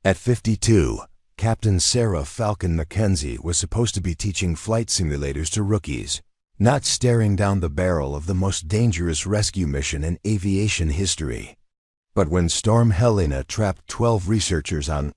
At 52, Captain Sarah Falcon Mackenzie was supposed to be teaching flight simulators to rookies, not staring down the barrel of the most dangerous rescue mission in aviation history. But when Storm Helena trapped 12 researchers on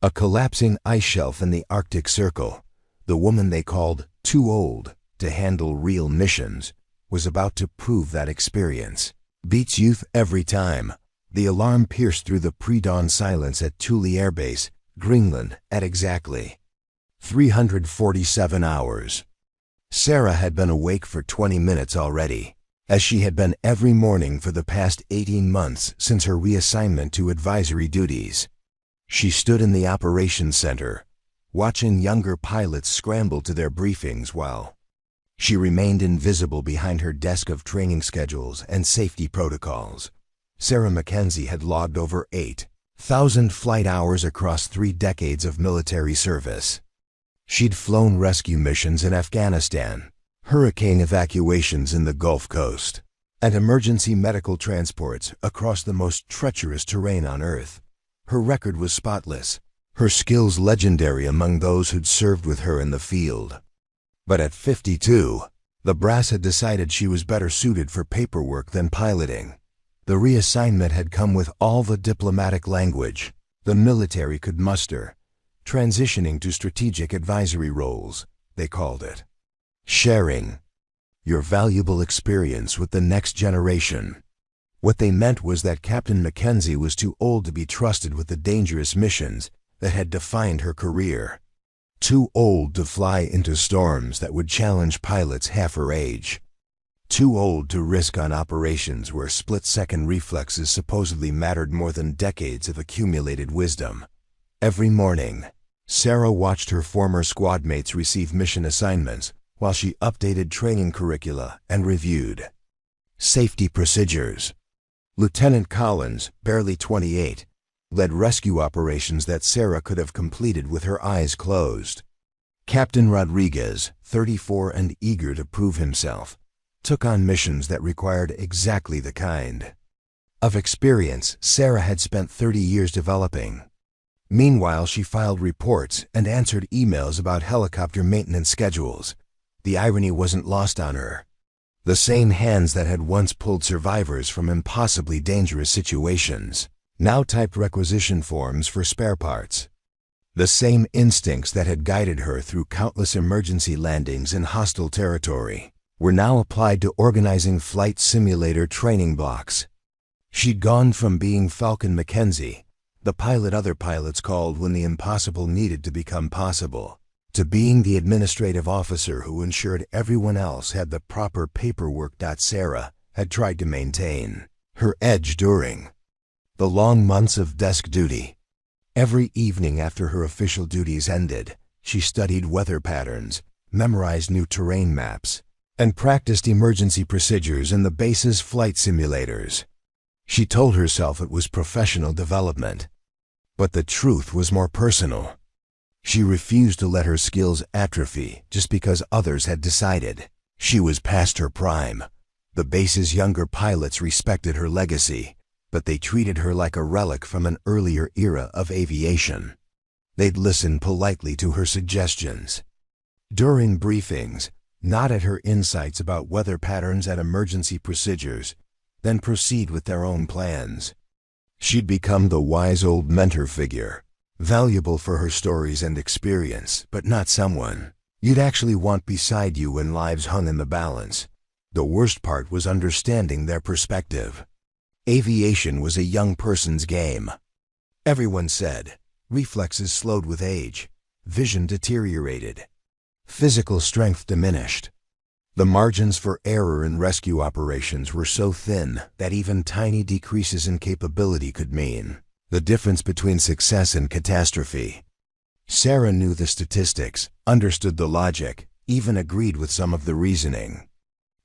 a collapsing ice shelf in the Arctic Circle, the woman they called too old to handle real missions was about to prove that experience beats youth every time. The alarm pierced through the pre-dawn silence at Thule Air Base, Greenland, at exactly 347 hours. Sarah had been awake for 20 minutes already, as she had been every morning for the past 18 months since her reassignment to advisory duties. She stood in the operations center, watching younger pilots scramble to their briefings while she remained invisible behind her desk of training schedules and safety protocols. Sarah Mackenzie had logged over 8,000 flight hours across 3 decades of military service. She'd flown rescue missions in Afghanistan, hurricane evacuations in the Gulf Coast, and emergency medical transports across the most treacherous terrain on Earth. Her record was spotless, her skills legendary among those who'd served with her in the field. But at 52, the brass had decided she was better suited for paperwork than piloting. The reassignment had come with all the diplomatic language the military could muster, transitioning to strategic advisory roles, they called it. Sharing your valuable experience with the next generation. What they meant was that Captain Mackenzie was too old to be trusted with the dangerous missions that had defined her career. Too old to fly into storms that would challenge pilots half her age. Too old to risk on operations where split-second reflexes supposedly mattered more than decades of accumulated wisdom. Every morning, Sarah watched her former squad mates receive mission assignments while she updated training curricula and reviewed safety procedures. Lieutenant Collins, barely 28, led rescue operations that Sarah could have completed with her eyes closed. Captain Rodriguez, 34 and eager to prove himself, took on missions that required exactly the kind of experience Sarah had spent 30 years developing. Meanwhile, she filed reports and answered emails about helicopter maintenance schedules. The irony wasn't lost on her. The same hands that had once pulled survivors from impossibly dangerous situations now typed requisition forms for spare parts. The same instincts that had guided her through countless emergency landings in hostile territory were now applied to organizing flight simulator training blocks. She'd gone from being Falcon Mackenzie, the pilot other pilots called when the impossible needed to become possible, to being the administrative officer who ensured everyone else had the proper paperwork. Sarah had tried to maintain her edge during the long months of desk duty. Every evening after her official duties ended, she studied weather patterns, memorized new terrain maps, and practiced emergency procedures in the base's flight simulators. She told herself it was professional development. But the truth was more personal. She refused to let her skills atrophy just because others had decided she was past her prime. The base's younger pilots respected her legacy, but they treated her like a relic from an earlier era of aviation. They'd listen politely to her suggestions during briefings, nod at her insights about weather patterns and emergency procedures, then proceed with their own plans. She'd become the wise old mentor figure, valuable for her stories and experience, but not someone you'd actually want beside you when lives hung in the balance. The worst part was understanding their perspective. Aviation was a young person's game. Everyone said reflexes slowed with age, vision deteriorated, physical strength diminished. The margins for error in rescue operations were so thin that even tiny decreases in capability could mean the difference between success and catastrophe. Sarah knew the statistics, understood the logic, even agreed with some of the reasoning.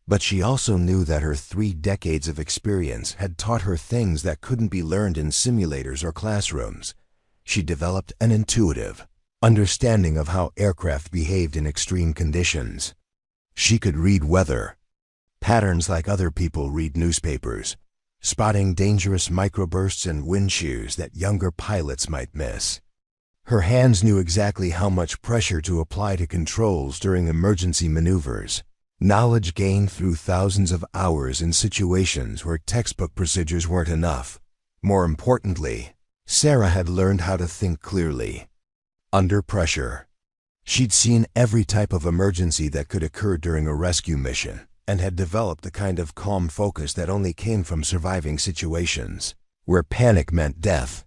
But she also knew that her 3 decades of experience had taught her things that couldn't be learned in simulators or classrooms. She developed an intuitive understanding of how aircraft behaved in extreme conditions. She could read weather patterns like other people read newspapers, spotting dangerous microbursts and wind shears that younger pilots might miss. Her hands knew exactly how much pressure to apply to controls during emergency maneuvers, knowledge gained through thousands of hours in situations where textbook procedures weren't enough. More importantly, Sarah had learned how to think clearly. Under pressure. She'd seen every type of emergency that could occur during a rescue mission, and had developed the kind of calm focus that only came from surviving situations where panic meant death.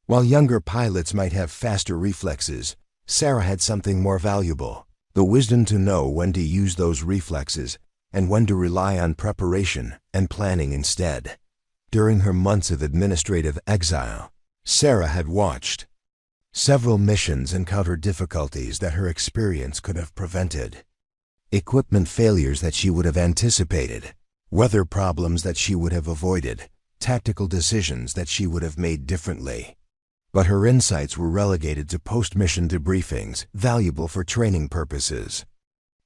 While younger pilots might have faster reflexes, Sarah had something more valuable: the wisdom to know when to use those reflexes and when to rely on preparation and planning instead. During her months of administrative exile, Sarah had watched several missions encounter difficulties that her experience could have prevented. Equipment failures that she would have anticipated, weather problems that she would have avoided, tactical decisions that she would have made differently. But her insights were relegated to post-mission debriefings, valuable for training purposes.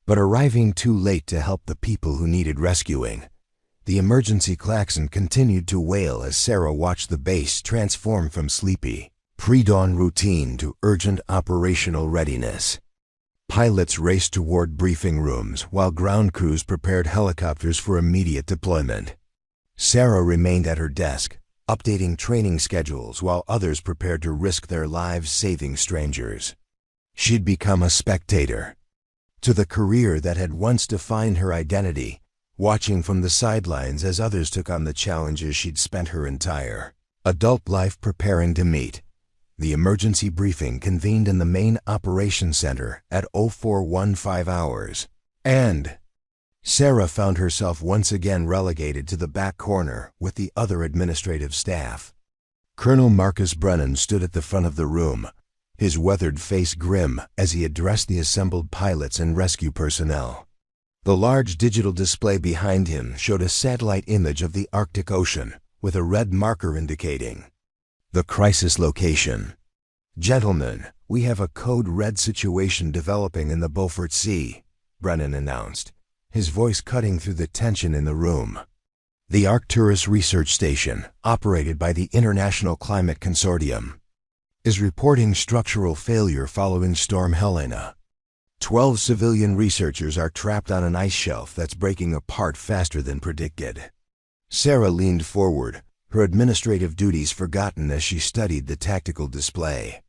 But arriving too late to help the people who needed rescuing, the emergency klaxon continued to wail as Sarah watched the base transform from sleepy, pre-dawn routine to urgent operational readiness. Pilots raced toward briefing rooms while ground crews prepared helicopters for immediate deployment. Sarah remained at her desk, updating training schedules while others prepared to risk their lives saving strangers. She'd become a spectator to the career that had once defined her identity, watching from the sidelines as others took on the challenges she'd spent her entire adult life preparing to meet. The emergency briefing convened in the main operations center at 0415 hours, and Sarah found herself once again relegated to the back corner with the other administrative staff. Colonel Marcus Brennan stood at the front of the room, his weathered face grim as he addressed the assembled pilots and rescue personnel. The large digital display behind him showed a satellite image of the Arctic Ocean with a red marker indicating the crisis location. "Gentlemen, we have a code red situation developing in the Beaufort Sea," Brennan announced, his voice cutting through the tension in the room. "The Arcturus Research Station, operated by the International Climate Consortium, is reporting structural failure following Storm Helena. 12 civilian researchers are trapped on an ice shelf that's breaking apart faster than predicted." Sarah leaned forward, her administrative duties forgotten as she studied the tactical display.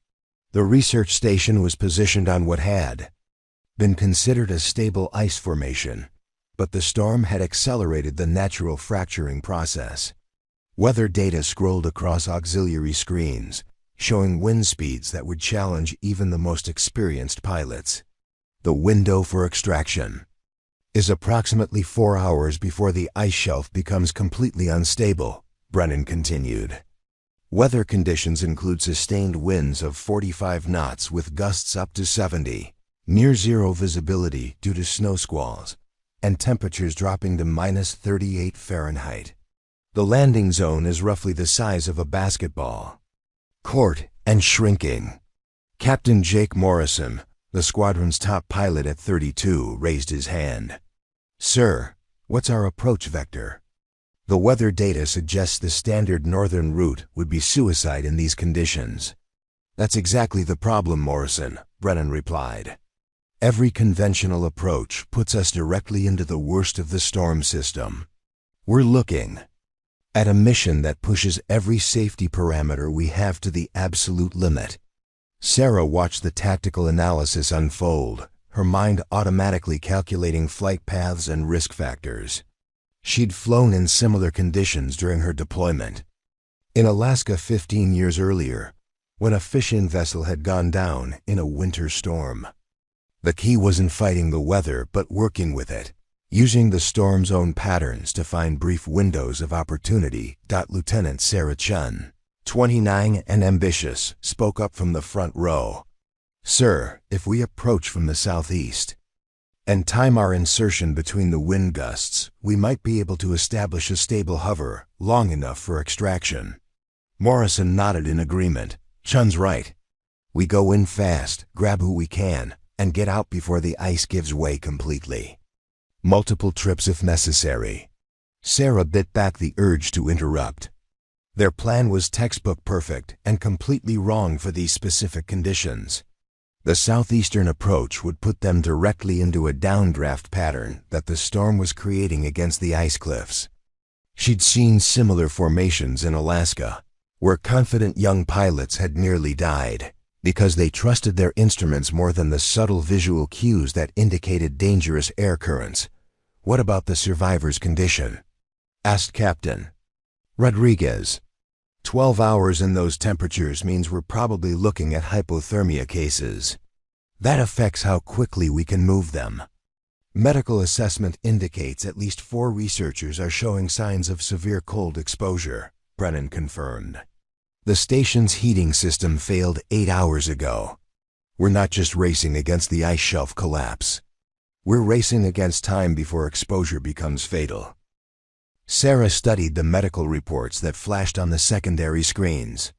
The research station was positioned on what had been considered a stable ice formation, but the storm had accelerated the natural fracturing process. Weather data scrolled across auxiliary screens, showing wind speeds that would challenge even the most experienced pilots. "The window for extraction is approximately 4 hours before the ice shelf becomes completely unstable," Brennan continued. "Weather conditions include sustained winds of 45 knots with gusts up to 70, near zero visibility due to snow squalls, and temperatures dropping to -38 Fahrenheit. The landing zone is roughly the size of a basketball court and shrinking." Captain Jake Morrison, the squadron's top pilot at 32, raised his hand. "Sir, what's our approach vector?" "The weather data suggests the standard northern route would be suicide in these conditions." "That's exactly the problem, Morrison," Brennan replied. "Every conventional approach puts us directly into the worst of the storm system. We're looking at a mission that pushes every safety parameter we have to the absolute limit." Sarah watched the tactical analysis unfold, her mind automatically calculating flight paths and risk factors. She'd flown in similar conditions during her deployment. In Alaska 15 years earlier, when a fishing vessel had gone down in a winter storm. The key wasn't fighting the weather but working with it, using the storm's own patterns to find brief windows of opportunity. Lieutenant Sarah Chun, 29 and ambitious, spoke up from the front row. "Sir, if we approach from the southeast and time our insertion between the wind gusts, we might be able to establish a stable hover long enough for extraction." Morrison nodded in agreement. "Chun's right. We go in fast, grab who we can, and get out before the ice gives way completely. Multiple trips if necessary." Sarah bit back the urge to interrupt. Their plan was textbook perfect and completely wrong for these specific conditions. The southeastern approach would put them directly into a downdraft pattern that the storm was creating against the ice cliffs. She'd seen similar formations in Alaska, where confident young pilots had nearly died because they trusted their instruments more than the subtle visual cues that indicated dangerous air currents. "What about the survivor's condition?" asked Captain Rodriguez. 12 hours in those temperatures means we're probably looking at hypothermia cases. That affects how quickly we can move them. Medical assessment indicates at least 4 researchers are showing signs of severe cold exposure, Brennan confirmed. The station's heating system failed 8 hours ago. We're not just racing against the ice shelf collapse. We're racing against time before exposure becomes fatal. Sarah studied the medical reports that flashed on the secondary screens.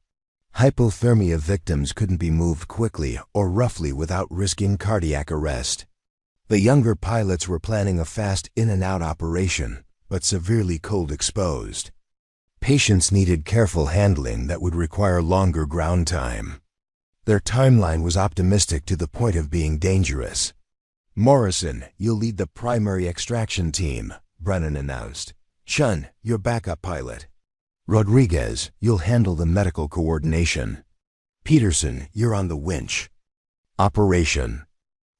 Hypothermia victims couldn't be moved quickly or roughly without risking cardiac arrest. The younger pilots were planning a fast in-and-out operation, but severely cold exposed. Patients needed careful handling that would require longer ground time. Their timeline was optimistic to the point of being dangerous. "Morrison, you'll lead the primary extraction team," Brennan announced. "Chun, your backup pilot. Rodriguez, you'll handle the medical coordination. Peterson, you're on the winch." Operation.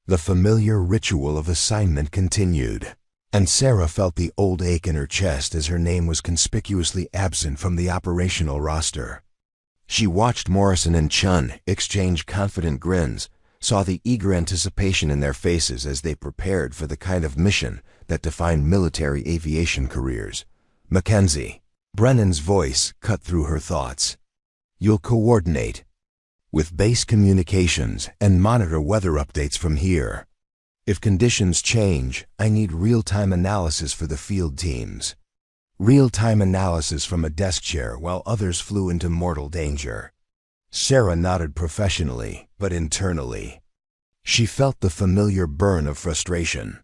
The familiar ritual of assignment continued, and Sarah felt the old ache in her chest as her name was conspicuously absent from the operational roster. She watched Morrison and Chun exchange confident grins, saw the eager anticipation in their faces as they prepared for the kind of mission that defined military aviation careers. "Mackenzie," Brennan's voice cut through her thoughts. "You'll coordinate with base communications and monitor weather updates from here. If conditions change, I need real-time analysis for the field teams. Real-time analysis from a desk chair while others flew into mortal danger." Sarah nodded professionally, but internally. She felt the familiar burn of frustration.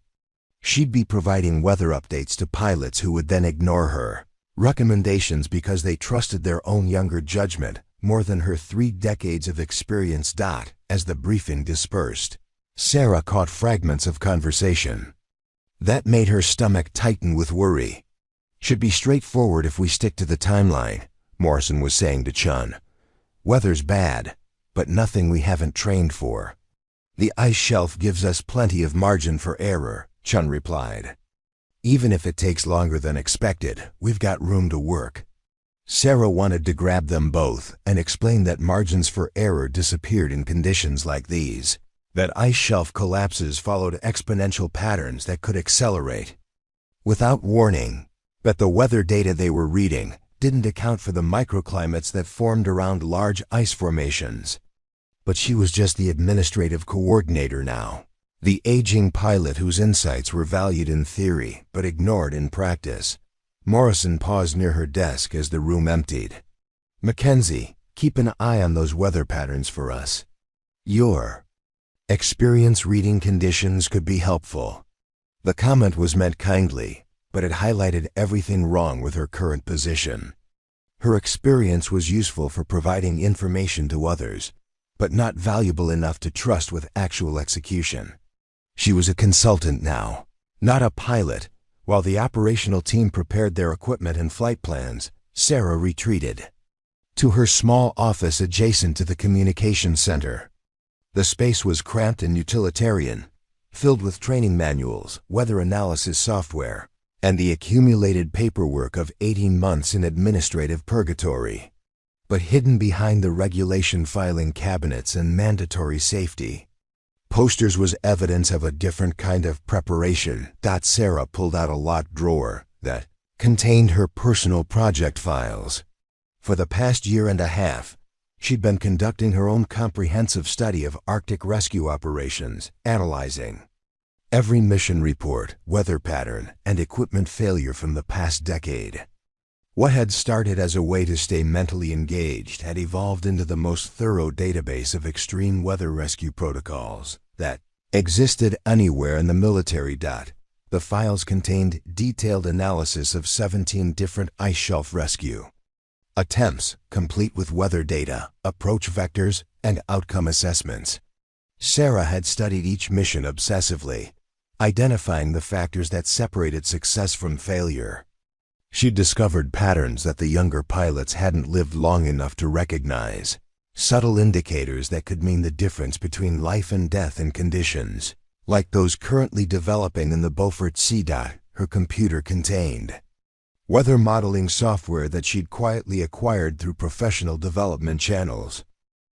She'd be providing weather updates to pilots who would then ignore her recommendations because they trusted their own younger judgment more than her 3 decades of experience. As the briefing dispersed, Sarah caught fragments of conversation. That made her stomach tighten with worry. "Should be straightforward if we stick to the timeline," Morrison was saying to Chun. "Weather's bad, but nothing we haven't trained for." "The ice shelf gives us plenty of margin for error," Chun replied. "Even if it takes longer than expected, we've got room to work." Sarah wanted to grab them both and explain that margins for error disappeared in conditions like these, that ice shelf collapses followed exponential patterns that could accelerate without warning, but the weather data they were reading didn't account for the microclimates that formed around large ice formations. But she was just the administrative coordinator now, the aging pilot whose insights were valued in theory but ignored in practice. Morrison paused near her desk as the room emptied. "Mackenzie, keep an eye on those weather patterns for us. Your experience reading conditions could be helpful." The comment was meant kindly, but it highlighted everything wrong with her current position. Her experience was useful for providing information to others, but not valuable enough to trust with actual execution. She was a consultant now, not a pilot. While the operational team prepared their equipment and flight plans, Sarah retreated to her small office adjacent to the communications center. The space was cramped and utilitarian, filled with training manuals, weather analysis software, and the accumulated paperwork of 18 months in administrative purgatory. But hidden behind the regulation filing cabinets and mandatory safety posters was evidence of a different kind of preparation. Sarah pulled out a locked drawer that contained her personal project files. For the past year and a half, she'd been conducting her own comprehensive study of Arctic rescue operations, analyzing every mission report, weather pattern, and equipment failure from the past decade. What had started as a way to stay mentally engaged had evolved into the most thorough database of extreme weather rescue protocols that existed anywhere in the military. The files contained detailed analysis of 17 different ice shelf rescue attempts, complete with weather data, approach vectors, and outcome assessments. Sarah had studied each mission obsessively, identifying the factors that separated success from failure. She discovered patterns that the younger pilots hadn't lived long enough to recognize, subtle indicators that could mean the difference between life and death in conditions like those currently developing in the Beaufort Sea. Her computer contained weather modeling software that she'd quietly acquired through professional development channels.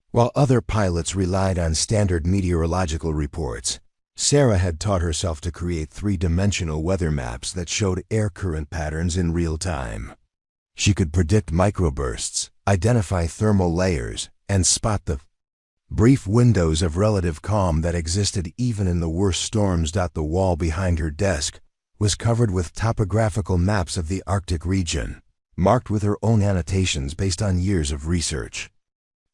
While other pilots relied on standard meteorological reports, Sarah had taught herself to create three-dimensional weather maps that showed air current patterns in real time. She could predict microbursts, identify thermal layers, and spot the brief windows of relative calm that existed even in the worst storms. The wall behind her desk was covered with topographical maps of the Arctic region, marked with her own annotations based on years of research.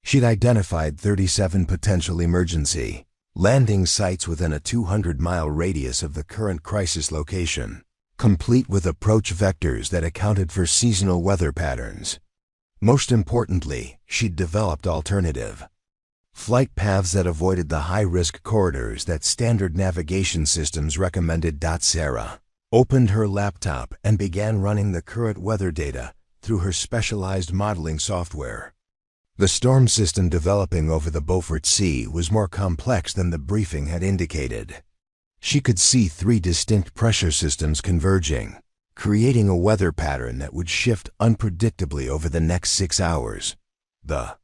She'd identified 37 potential emergency landing sites within a 200-mile radius of the current crisis location, complete with approach vectors that accounted for seasonal weather patterns. Most importantly, she'd developed alternative flight paths that avoided the high-risk corridors that standard navigation systems recommended. Sarah opened her laptop and began running the current weather data through her specialized modeling software. The storm system developing over the Beaufort Sea was more complex than the briefing had indicated. She could see three distinct pressure systems converging, creating a weather pattern that would shift unpredictably over the next 6 hours. The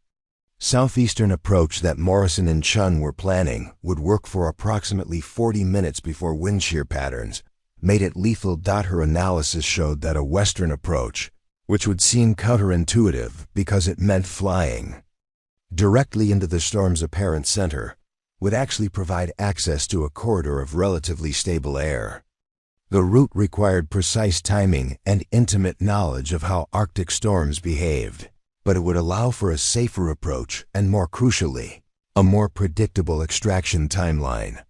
southeastern approach that Morrison and Chun were planning would work for approximately 40 minutes before wind shear patterns made it lethal. Her analysis showed that a western approach, which would seem counterintuitive because it meant flying directly into the storm's apparent center, would actually provide access to a corridor of relatively stable air. The route required precise timing and intimate knowledge of how Arctic storms behaved, but it would allow for a safer approach and, more crucially, a more predictable extraction timeline.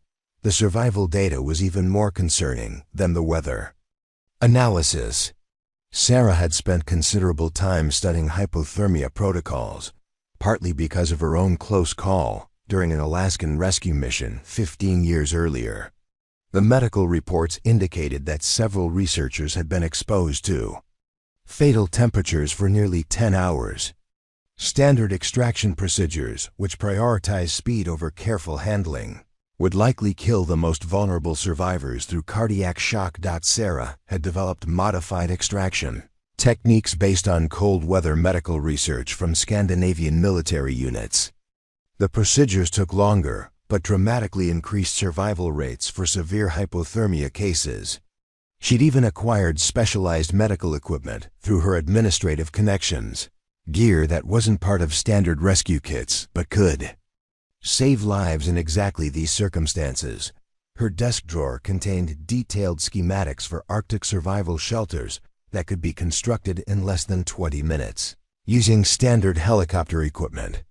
The survival data was even more concerning than the weather analysis. Sarah had spent considerable time studying hypothermia protocols, partly because of her own close call during an Alaskan rescue mission 15 years earlier. The medical reports indicated that several researchers had been exposed to fatal temperatures for nearly 10 hours. Standard extraction procedures, which prioritize speed over careful handling, would likely kill the most vulnerable survivors through cardiac shock. Sarah had developed modified extraction techniques based on cold weather medical research from Scandinavian military units. The procedures took longer, but dramatically increased survival rates for severe hypothermia cases. She'd even acquired specialized medical equipment through her administrative connections, gear that wasn't part of standard rescue kits but could save lives in exactly these circumstances. Her desk drawer contained detailed schematics for Arctic survival shelters that could be constructed in less than 20 minutes, using standard helicopter equipment.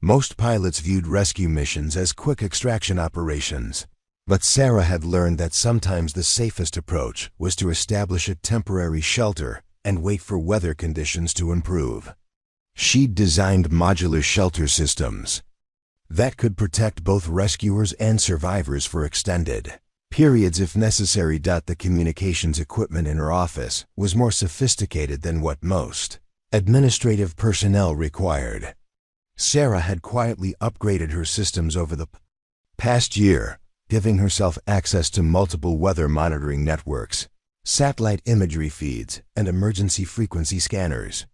Most pilots viewed rescue missions as quick extraction operations, but Sarah had learned that sometimes the safest approach was to establish a temporary shelter and wait for weather conditions to improve. She'd designed modular shelter systems that could protect both rescuers and survivors for extended periods if necessary. The communications equipment in her office was more sophisticated than what most administrative personnel required. Sarah had quietly upgraded her systems over the past year, giving herself access to multiple weather monitoring networks, satellite imagery feeds, and emergency frequency scanners.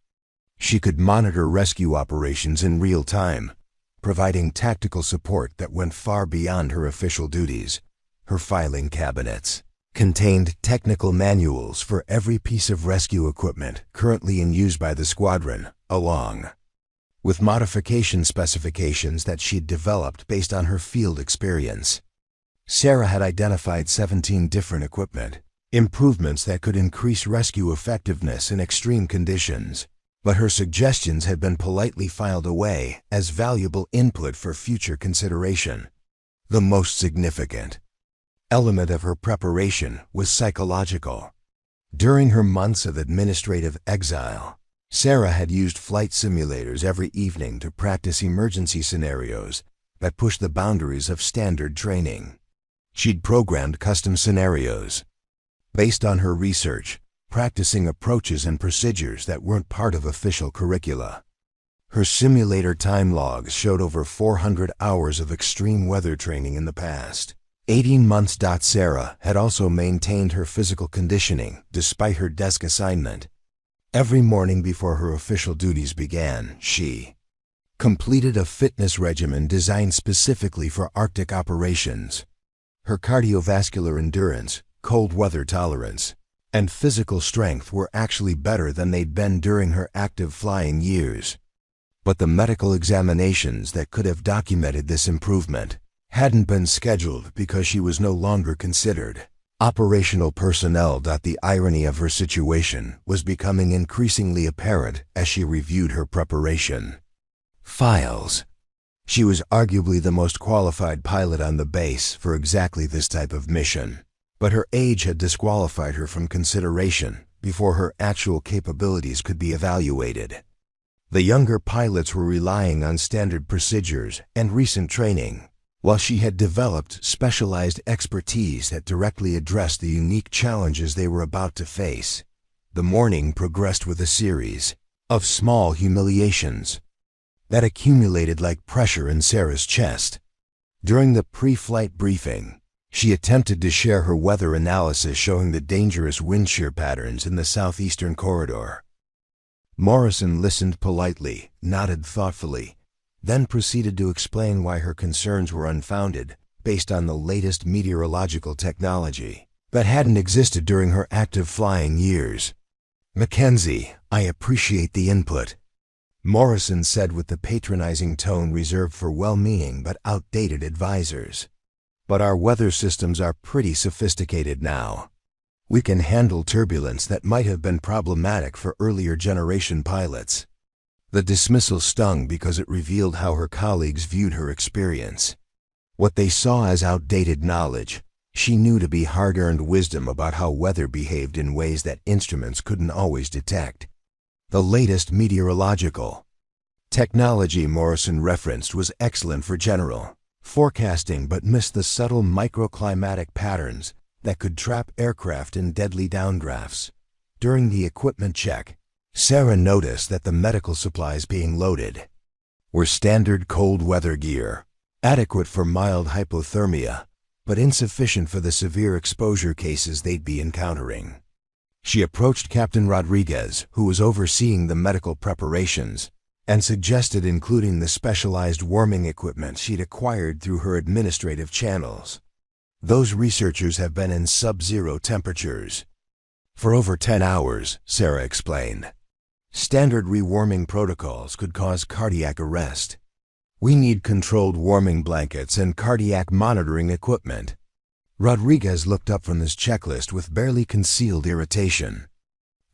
She could monitor rescue operations in real time, providing tactical support that went far beyond her official duties. Her filing cabinets contained technical manuals for every piece of rescue equipment currently in use by the squadron, along with modification specifications that she'd developed based on her field experience. Sarah had identified 17 different equipment improvements that could increase rescue effectiveness in extreme conditions, but her suggestions had been politely filed away as valuable input for future consideration. The most significant element of her preparation was psychological. During her months of administrative exile, Sarah had used flight simulators every evening to practice emergency scenarios that pushed the boundaries of standard training. She'd programmed custom scenarios based on her research, practicing approaches and procedures that weren't part of official curricula. Her simulator time logs showed over 400 hours of extreme weather training in the past 18 months. Sarah had also maintained her physical conditioning despite her desk assignment. Every morning before her official duties began, she completed a fitness regimen designed specifically for Arctic operations. Her cardiovascular endurance, cold weather tolerance, and physical strength were actually better than they'd been during her active flying years. But the medical examinations that could have documented this improvement hadn't been scheduled because she was no longer considered operational personnel. The irony of her situation was becoming increasingly apparent as she reviewed her preparation files. She was arguably the most qualified pilot on the base for exactly this type of mission, but her age had disqualified her from consideration before her actual capabilities could be evaluated. The younger pilots were relying on standard procedures and recent training, while she had developed specialized expertise that directly addressed the unique challenges they were about to face. The morning progressed with a series of small humiliations that accumulated like pressure in Sarah's chest. During the pre-flight briefing, she attempted to share her weather analysis showing the dangerous wind shear patterns in the southeastern corridor. Morrison listened politely, nodded thoughtfully, then proceeded to explain why her concerns were unfounded based on the latest meteorological technology that hadn't existed during her active flying years. "Mackenzie, I appreciate the input," Morrison said with the patronizing tone reserved for well-meaning but outdated advisors. "But our weather systems are pretty sophisticated now. We can handle turbulence that might have been problematic for earlier generation pilots." The dismissal stung because it revealed how her colleagues viewed her experience. What they saw as outdated knowledge, she knew to be hard-earned wisdom about how weather behaved in ways that instruments couldn't always detect. The latest meteorological technology Morrison referenced was excellent for general forecasting but missed the subtle microclimatic patterns that could trap aircraft in deadly downdrafts. During the equipment check, Sarah noticed that the medical supplies being loaded were standard cold weather gear, adequate for mild hypothermia, but insufficient for the severe exposure cases they'd be encountering. She approached Captain Rodriguez, who was overseeing the medical preparations, and suggested including the specialized warming equipment she'd acquired through her administrative channels. "Those researchers have been in sub-zero temperatures for over 10 hours, Sarah explained. "Standard rewarming protocols could cause cardiac arrest. We need controlled warming blankets and cardiac monitoring equipment." Rodriguez looked up from his checklist with barely concealed irritation.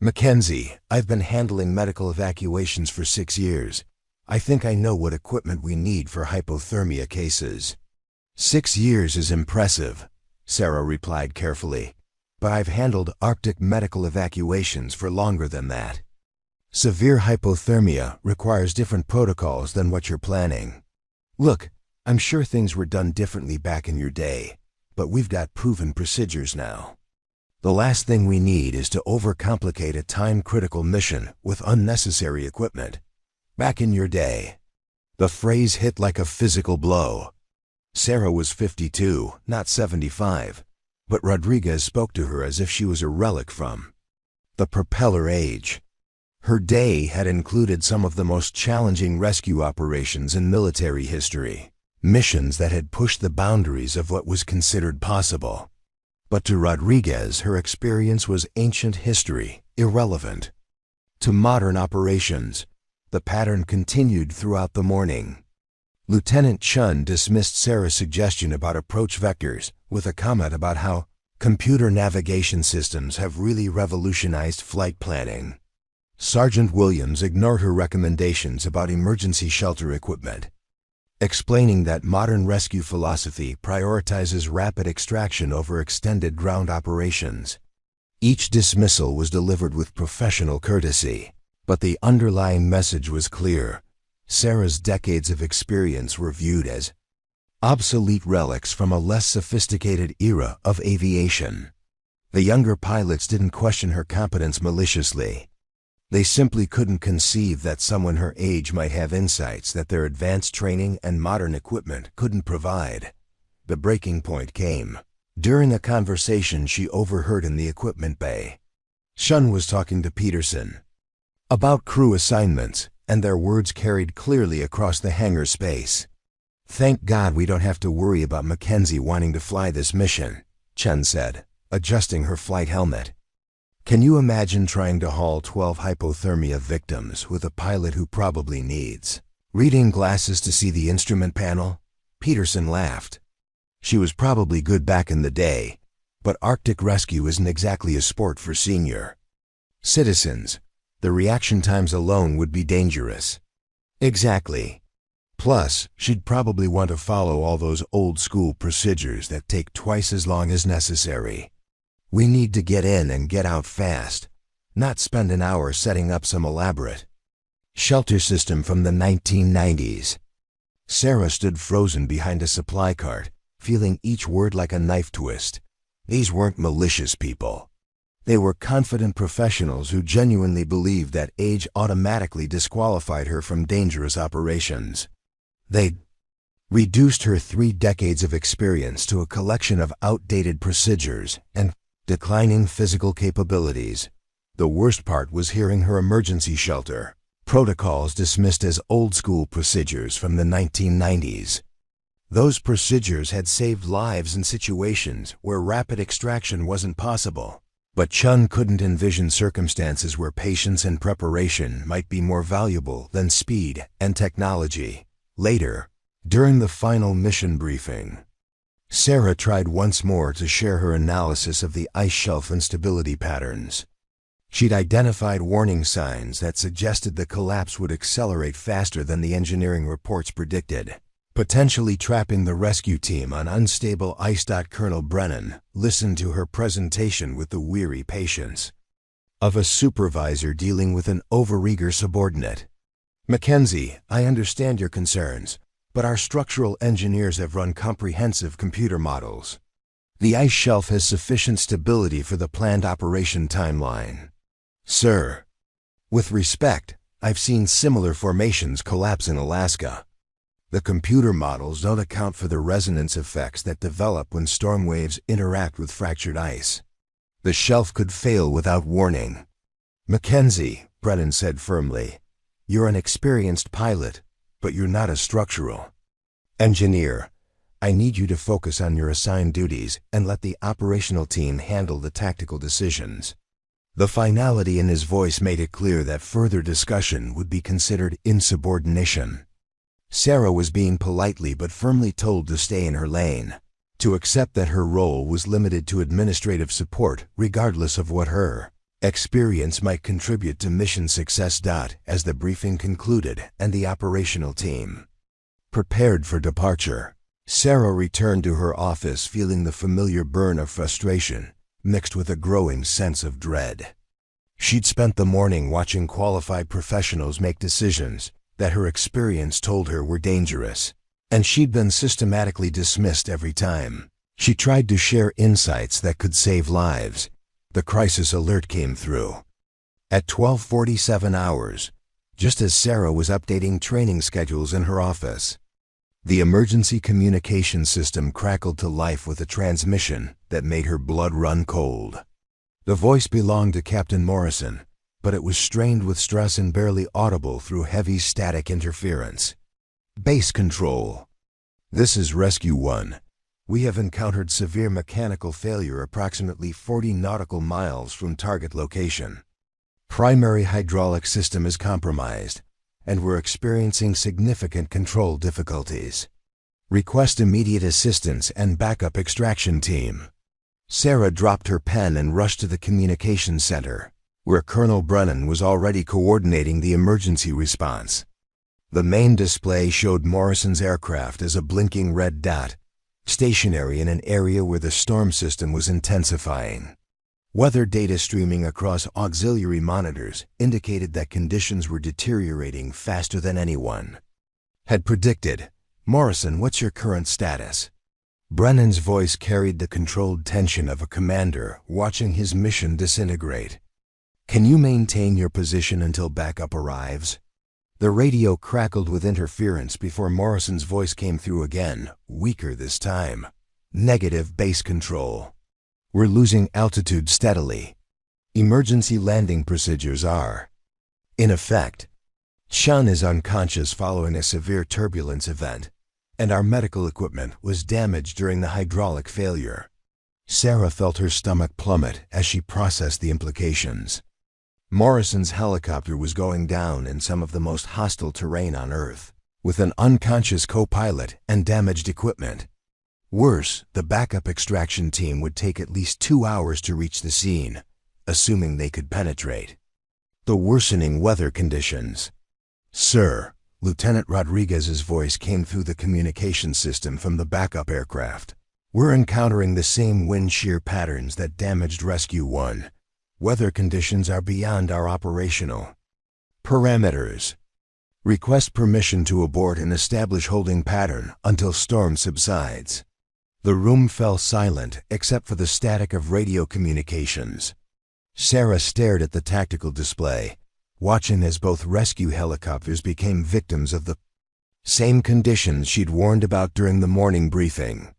"Mackenzie, I've been handling medical evacuations for 6 years. I think I know what equipment we need for hypothermia cases." 6 years is impressive," Sarah replied carefully, "but I've handled Arctic medical evacuations for longer than that. Severe hypothermia requires different protocols than what you're planning. Look, I'm sure things were done differently back in your day, but we've got proven procedures now. The last thing we need is to overcomplicate a time-critical mission with unnecessary equipment. Back in your day." The phrase hit like a physical blow. Sarah was 52, not 75, but Rodriguez spoke to her as if she was a relic from the propeller age. Her day had included some of the most challenging rescue operations in military history, missions that had pushed the boundaries of what was considered possible. But to Rodriguez, her experience was ancient history, irrelevant to modern operations. The pattern continued throughout the morning. Lieutenant Chun dismissed Sarah's suggestion about approach vectors with a comment about how computer navigation systems have really revolutionized flight planning. Sergeant Williams ignored her recommendations about emergency shelter equipment. explaining that modern rescue philosophy prioritizes rapid extraction over extended ground operations. Each dismissal was delivered with professional courtesy, but the underlying message was clear. Sarah's decades of experience were viewed as obsolete relics from a less sophisticated era of aviation. The younger pilots didn't question her competence maliciously. They simply couldn't conceive that someone her age might have insights that their advanced training and modern equipment couldn't provide. The breaking point came during a conversation she overheard in the equipment bay. Shun was talking to Peterson about crew assignments, and their words carried clearly across the hangar space. "Thank God we don't have to worry about Mackenzie wanting to fly this mission," Chen said, adjusting her flight helmet. "Can you imagine trying to haul 12 hypothermia victims with a pilot who probably needs reading glasses to see the instrument panel?" Peterson laughed. She was probably good back in the day, but Arctic rescue isn't exactly a sport for senior citizens. The reaction times alone would be dangerous. Exactly. Plus, she'd probably want to follow all those old-school procedures that take twice as long as necessary. "We need to get in and get out fast, not spend an hour setting up some elaborate shelter system from the 1990s. Sarah stood frozen behind a supply cart, feeling each word like a knife twist. These weren't malicious people. They were confident professionals who genuinely believed that age automatically disqualified her from dangerous operations. They'd reduced her 3 decades of experience to a collection of outdated procedures and declining physical capabilities. The worst part was hearing her emergency shelter protocols dismissed as old-school procedures from the 1990s. Those procedures had saved lives in situations where rapid extraction wasn't possible. But Chun couldn't envision circumstances where patience and preparation might be more valuable than speed and technology. Later, during the final mission briefing, Sarah tried once more to share her analysis of the ice shelf instability patterns. She'd identified warning signs that suggested the collapse would accelerate faster than the engineering reports predicted, potentially trapping the rescue team on unstable ice. Colonel Brennan listened to her presentation with the weary patience of a supervisor dealing with an overeager subordinate. "Mackenzie, I understand your concerns, but our structural engineers have run comprehensive computer models. The ice shelf has sufficient stability for the planned operation timeline. Sir, with respect, I've seen similar formations collapse in Alaska. The computer models don't account for the resonance effects that develop when storm waves interact with fractured ice. The shelf could fail without warning." "Mackenzie," Brennan said firmly, "you're an experienced pilot, but you're not a structural engineer. I need you to focus on your assigned duties and let the operational team handle the tactical decisions." The finality in his voice made it clear that further discussion would be considered insubordination. Sarah was being politely but firmly told to stay in her lane, to accept that her role was limited to administrative support regardless of what her experience might contribute to mission success. As the briefing concluded and the operational team prepared for departure, Sarah returned to her office feeling the familiar burn of frustration mixed with a growing sense of dread. She'd spent the morning watching qualified professionals make decisions that her experience told her were dangerous, and she'd been systematically dismissed every time she tried to share insights that could save lives. The crisis alert came through at 12:47 hours, just as Sarah was updating training schedules in her office. The emergency communication system crackled to life with a transmission that made her blood run cold. The voice belonged to Captain Morrison, but it was strained with stress and barely audible through heavy static interference. "Base Control. This is Rescue 1. We have encountered severe mechanical failure approximately 40 nautical miles from target location. Primary hydraulic system is compromised, and we're experiencing significant control difficulties. Request immediate assistance and backup extraction team." Sarah dropped her pen and rushed to the communications center, where Colonel Brennan was already coordinating the emergency response. The main display showed Morrison's aircraft as a blinking red dot, stationary in an area where the storm system was intensifying. Weather data streaming across auxiliary monitors indicated that conditions were deteriorating faster than anyone had predicted. "Morrison, what's your current status?" Brennan's voice carried the controlled tension of a commander watching his mission disintegrate. "Can you maintain your position until backup arrives?" The radio crackled with interference before Morrison's voice came through again, weaker this time. "Negative base control. We're losing altitude steadily. Emergency landing procedures are in effect. Sean is unconscious following a severe turbulence event, and our medical equipment was damaged during the hydraulic failure." Sarah felt her stomach plummet as she processed the implications. Morrison's helicopter was going down in some of the most hostile terrain on Earth, with an unconscious co-pilot and damaged equipment. Worse, the backup extraction team would take at least 2 hours to reach the scene, assuming they could penetrate. The worsening weather conditions. "Sir," Lieutenant Rodriguez's voice came through the communication system from the backup aircraft. "We're encountering the same wind shear patterns that damaged Rescue 1. Weather conditions are beyond our operational parameters. Request permission to abort and establish holding pattern until storm subsides." The room fell silent except for the static of radio communications. Sarah stared at the tactical display, watching as both rescue helicopters became victims of the same conditions she'd warned about during the morning briefing.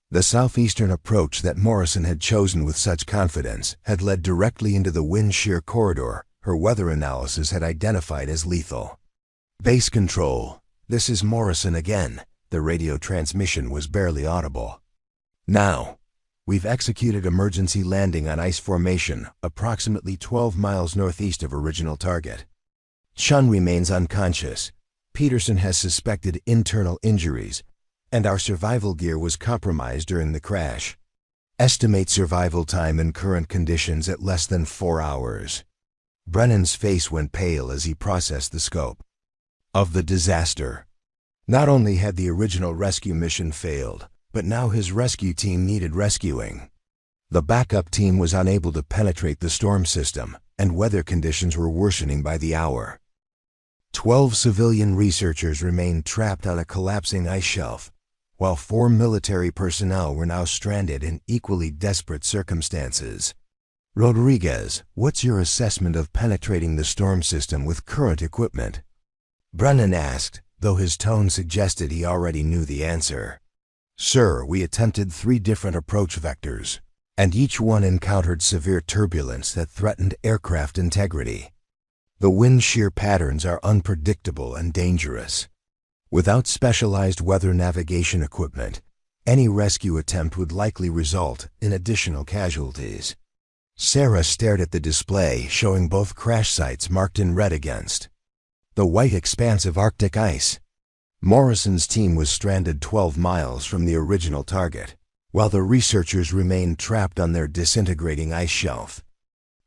The southeastern approach that Morrison had chosen with such confidence had led directly into the wind shear corridor her weather analysis had identified as lethal. "Base control, this is Morrison again." The radio transmission was barely audible. "Now, we've executed emergency landing on ice formation approximately 12 miles northeast of original target. Chun remains unconscious. Peterson has suspected internal injuries, and our survival gear was compromised during the crash. Estimate survival time in current conditions at less than 4 hours. Brennan's face went pale as he processed the scope of the disaster. Not only had the original rescue mission failed, but now his rescue team needed rescuing. The backup team was unable to penetrate the storm system, and weather conditions were worsening by the hour. 12 civilian researchers remained trapped on a collapsing ice shelf, while 4 military personnel were now stranded in equally desperate circumstances. "Rodriguez, what's your assessment of penetrating the storm system with current equipment?" Brennan asked, though his tone suggested he already knew the answer. "Sir, we attempted 3 different approach vectors, and each one encountered severe turbulence that threatened aircraft integrity. The wind shear patterns are unpredictable and dangerous. Without specialized weather navigation equipment, any rescue attempt would likely result in additional casualties." Sarah stared at the display showing both crash sites marked in red against the white expanse of Arctic ice. Morrison's team was stranded 12 miles from the original target, while the researchers remained trapped on their disintegrating ice shelf.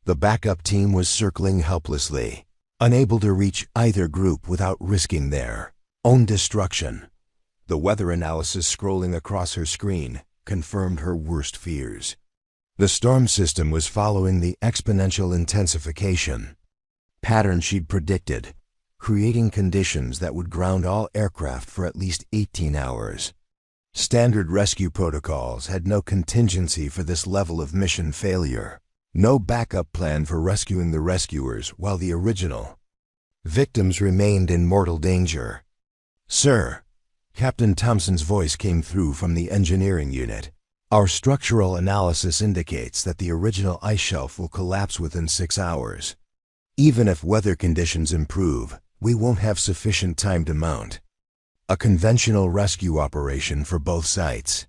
The backup team was circling helplessly, unable to reach either group without risking their own destruction. The weather analysis scrolling across her screen confirmed her worst fears. The storm system was following the exponential intensification pattern she'd predicted, creating conditions that would ground all aircraft for at least 18 hours. Standard rescue protocols had no contingency for this level of mission failure, no backup plan for rescuing the rescuers while the original victims remained in mortal danger. "Sir," Captain Thompson's voice came through from the engineering unit. "Our structural analysis indicates that the original ice shelf will collapse within 6 hours. Even if weather conditions improve, we won't have sufficient time to mount a conventional rescue operation for both sites."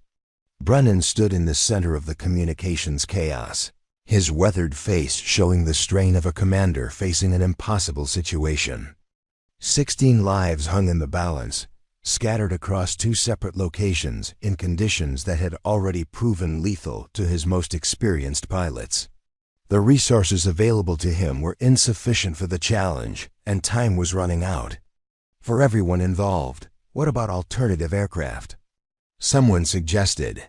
Brennan stood in the center of the communications chaos, his weathered face showing the strain of a commander facing an impossible situation. 16 lives hung in the balance, scattered across 2 separate locations in conditions that had already proven lethal to his most experienced pilots. The resources available to him were insufficient for the challenge, and time was running out. For everyone involved, what about alternative aircraft? Someone suggested.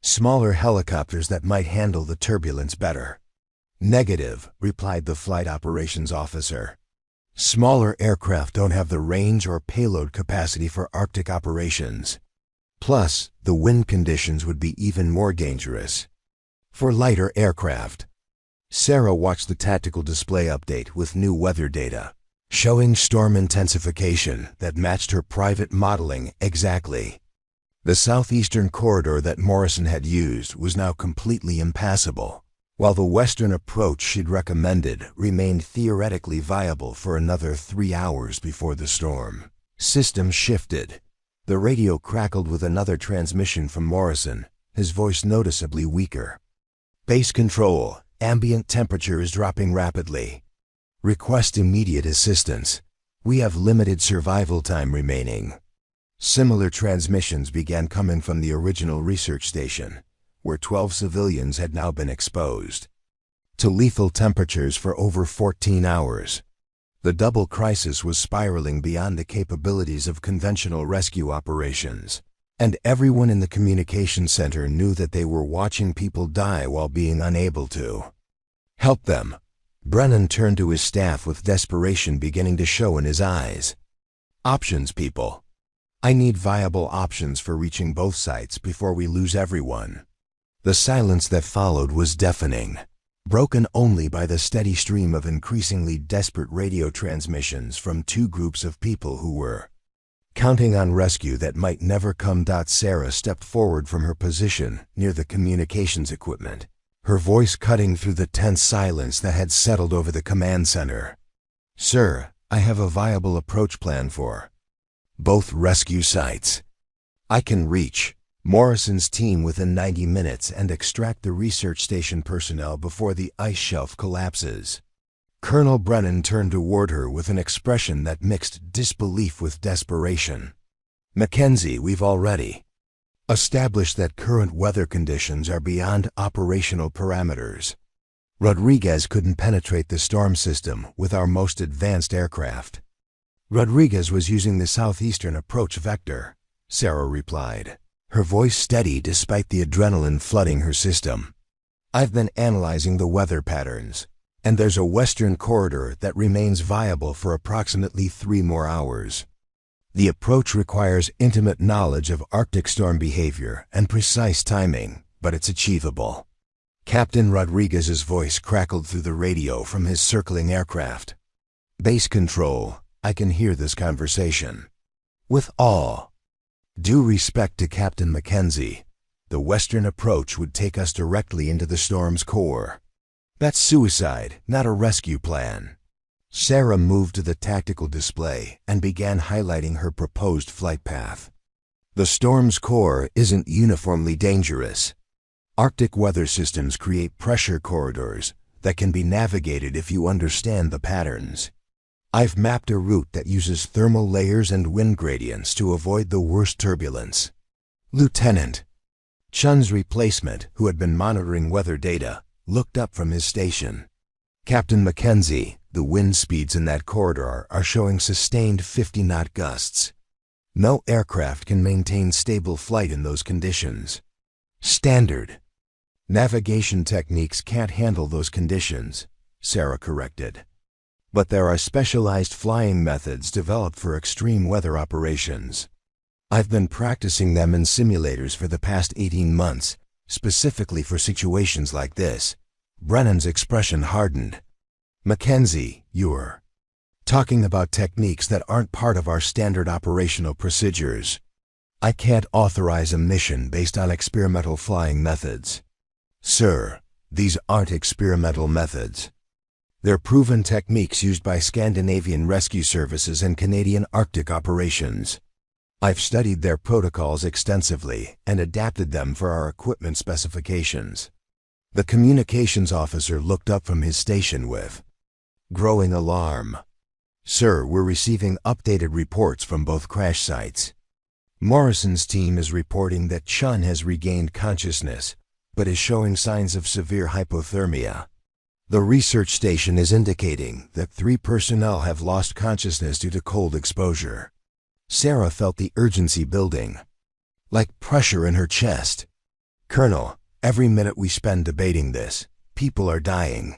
Smaller helicopters that might handle the turbulence better. Negative, replied the flight operations officer. Smaller aircraft don't have the range or payload capacity for Arctic operations. Plus, the wind conditions would be even more dangerous. For lighter aircraft. Sarah watched the tactical display update with new weather data, showing storm intensification that matched her private modeling exactly. The southeastern corridor that Morrison had used was now completely impassable, while the western approach she'd recommended remained theoretically viable for another 3 hours before the storm. System shifted. The radio crackled with another transmission from Morrison, his voice noticeably weaker. Base control, ambient temperature is dropping rapidly. Request immediate assistance. We have limited survival time remaining. Similar transmissions began coming from the original research station, where 12 civilians had now been exposed to lethal temperatures for over 14 hours. The double crisis was spiraling beyond the capabilities of conventional rescue operations, and everyone in the communication center knew that they were watching people die while being unable to help them. Brennan turned to his staff with desperation beginning to show in his eyes. Options, people. I need viable options for reaching both sites before we lose everyone. The silence that followed was deafening, broken only by the steady stream of increasingly desperate radio transmissions from two groups of people who were counting on rescue that might never come. Sarah stepped forward from her position near the communications equipment, her voice cutting through the tense silence that had settled over the command center. Sir, I have a viable approach plan for both rescue sites. I can reach Morrison's team within 90 minutes and extract the research station personnel before the ice shelf collapses. Colonel Brennan turned toward her with an expression that mixed disbelief with desperation. Mackenzie, we've already established that current weather conditions are beyond operational parameters. Rodriguez couldn't penetrate the storm system with our most advanced aircraft. Rodriguez was using the southeastern approach vector, Sarah replied, her voice steady despite the adrenaline flooding her system. I've been analyzing the weather patterns, and there's a western corridor that remains viable for approximately 3 more hours. The approach requires intimate knowledge of Arctic storm behavior and precise timing, but it's achievable. Captain Rodriguez's voice crackled through the radio from his circling aircraft. Base control, I can hear this conversation. With all due respect to Captain Mackenzie, the western approach would take us directly into the storm's core. That's suicide, not a rescue plan. Sarah moved to the tactical display and began highlighting her proposed flight path. The storm's core isn't uniformly dangerous. Arctic weather systems create pressure corridors that can be navigated if you understand the patterns. I've mapped a route that uses thermal layers and wind gradients to avoid the worst turbulence. Lieutenant Chun's replacement, who had been monitoring weather data, looked up from his station. Captain Mackenzie, the wind speeds in that corridor are showing sustained 50-knot gusts. No aircraft can maintain stable flight in those conditions. Standard navigation techniques can't handle those conditions, Sarah corrected. But there are specialized flying methods developed for extreme weather operations. I've been practicing them in simulators for the past 18 months, specifically for situations like this. Brennan's expression hardened. Mackenzie, you're talking about techniques that aren't part of our standard operational procedures. I can't authorize a mission based on experimental flying methods. Sir, these aren't experimental methods. They're proven techniques used by Scandinavian rescue services and Canadian Arctic operations. I've studied their protocols extensively and adapted them for our equipment specifications. The communications officer looked up from his station with growing alarm. Sir, we're receiving updated reports from both crash sites. Morrison's team is reporting that Chun has regained consciousness, but is showing signs of severe hypothermia. The research station is indicating that 3 personnel have lost consciousness due to cold exposure. Sarah felt the urgency building, like pressure in her chest. Colonel, every minute we spend debating this, people are dying.